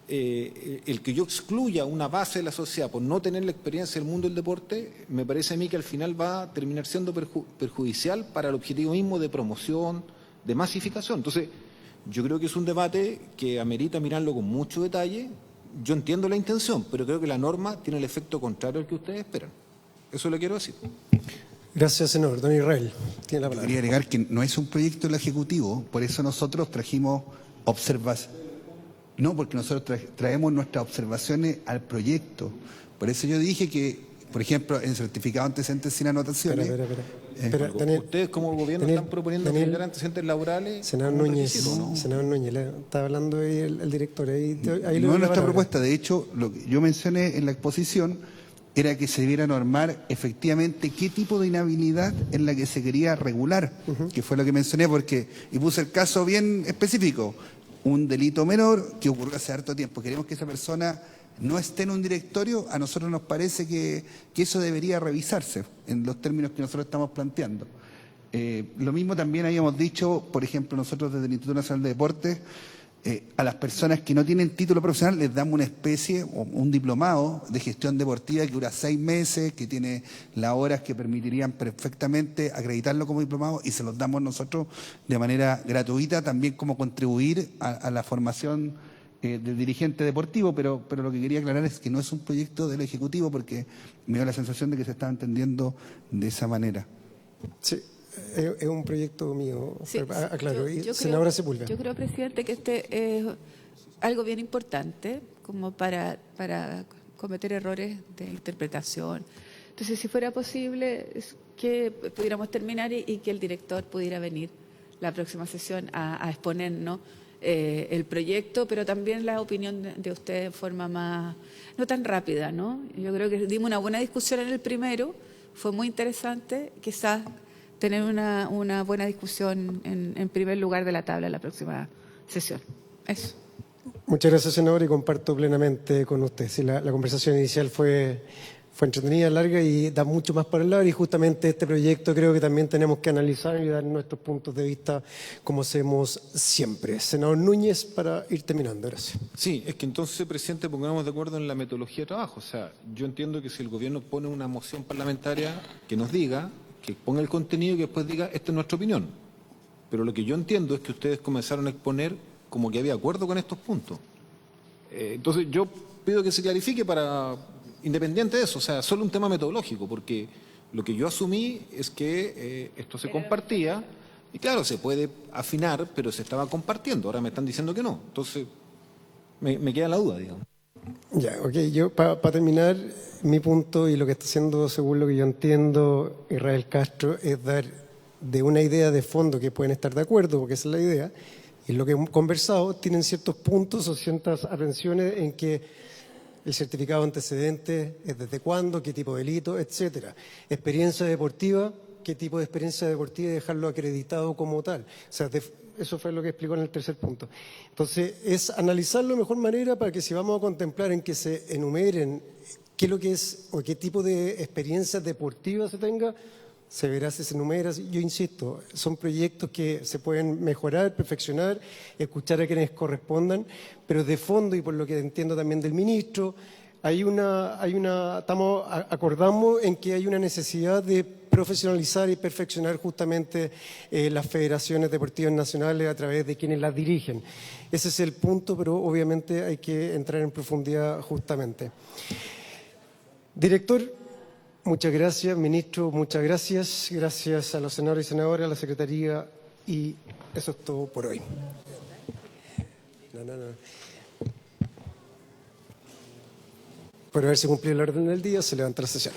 el que yo excluya una base de la sociedad por no tener la experiencia del mundo del deporte, me parece a mí que al final va a terminar siendo perjudicial para el objetivo mismo de promoción, de masificación. Entonces, yo creo que es un debate que amerita mirarlo con mucho detalle. Yo entiendo la intención, pero creo que la norma tiene el efecto contrario al que ustedes esperan. Eso le quiero decir. Gracias, senador. Don Israel, tiene la palabra. Quería agregar que no es un proyecto del Ejecutivo, por eso nosotros trajimos observaciones. No, porque nosotros traemos nuestras observaciones al proyecto. Por eso yo dije que, por ejemplo, en certificado antecedentes sin anotaciones. Espera, Daniel, ustedes como gobierno están proponiendo generar antecedentes laborales. Senador Núñez, ¿no? senador Núñez, está hablando ahí el director. Ahí le No doy es la nuestra palabra. propuesta. De hecho, lo que yo mencioné en la exposición era que se debiera normar efectivamente qué tipo de inhabilidad es la que se quería regular, que fue lo que mencioné, y puse el caso bien específico, un delito menor que ocurrió hace harto tiempo. Queremos que esa persona no esté en un directorio. A nosotros nos parece que eso debería revisarse en los términos que nosotros estamos planteando. Lo mismo también habíamos dicho, por ejemplo, nosotros desde el Instituto Nacional de Deportes, a las personas que no tienen título profesional les damos una especie, o un diplomado de gestión deportiva que dura 6 meses, que tiene las horas que permitirían perfectamente acreditarlo como diplomado, y se los damos nosotros de manera gratuita, también como contribuir a la formación del dirigente deportivo, pero lo que quería aclarar es que no es un proyecto del Ejecutivo, porque me dio la sensación de que se estaba entendiendo de esa manera. Sí. Es un proyecto mío, Sí, aclaro. yo Senadora creo, Sepúlveda. Yo creo, presidente, que este es algo bien importante como para cometer errores de interpretación. Entonces, si fuera posible que pudiéramos terminar y que el director pudiera venir la próxima sesión a exponernos el proyecto, pero también la opinión de usted en forma más, no tan rápida, ¿no? Yo creo que dimos una buena discusión en el primero, fue muy interesante, quizás tener una buena discusión en primer lugar de la tabla en la próxima sesión. Eso. Muchas gracias, senador, y comparto plenamente con usted. Sí, la conversación inicial fue entretenida, larga y da mucho más para hablar, y justamente este proyecto creo que también tenemos que analizar y dar nuestros puntos de vista como hacemos siempre. Senador Núñez, para ir terminando. Gracias. Sí, es que entonces, presidente, pongamos de acuerdo en la metodología de trabajo. O sea, yo entiendo que si el gobierno pone una moción parlamentaria que nos diga, que ponga el contenido y que después diga, esta es nuestra opinión. Pero lo que yo entiendo es que ustedes comenzaron a exponer como que había acuerdo con estos puntos. Entonces yo pido que se clarifique para, independiente de eso, o sea, solo un tema metodológico, porque lo que yo asumí es que esto se compartía, y claro, se puede afinar, pero se estaba compartiendo. Ahora me están diciendo que no. Entonces, me queda la duda, digamos. Ya, ok. Yo, para terminar, mi punto y lo que está haciendo, según lo que yo entiendo, Israel Castro, es dar de una idea de fondo que pueden estar de acuerdo, porque esa es la idea, y lo que hemos conversado, tienen ciertos puntos o ciertas atenciones en que el certificado de antecedentes es desde cuándo, qué tipo de delito, etcétera. Experiencia deportiva, qué tipo de experiencia deportiva y dejarlo acreditado como tal. O sea, eso fue lo que explicó en el tercer punto. Entonces, es analizarlo de mejor manera para que si vamos a contemplar en que se enumeren qué es lo que es o qué tipo de experiencia deportiva se tenga, se verá si se enumera. Yo insisto, son proyectos que se pueden mejorar, perfeccionar, escuchar a quienes correspondan, pero de fondo, y por lo que entiendo también del ministro, acordamos en que hay una necesidad de profesionalizar y perfeccionar justamente las federaciones deportivas nacionales a través de quienes las dirigen. Ese es el punto, pero obviamente hay que entrar en profundidad justamente. Director, muchas gracias. Ministro, muchas gracias. Gracias a los senadores y senadoras, a la Secretaría, y eso es todo por hoy. No. Por haberse cumplido el orden del día, se levanta la sesión.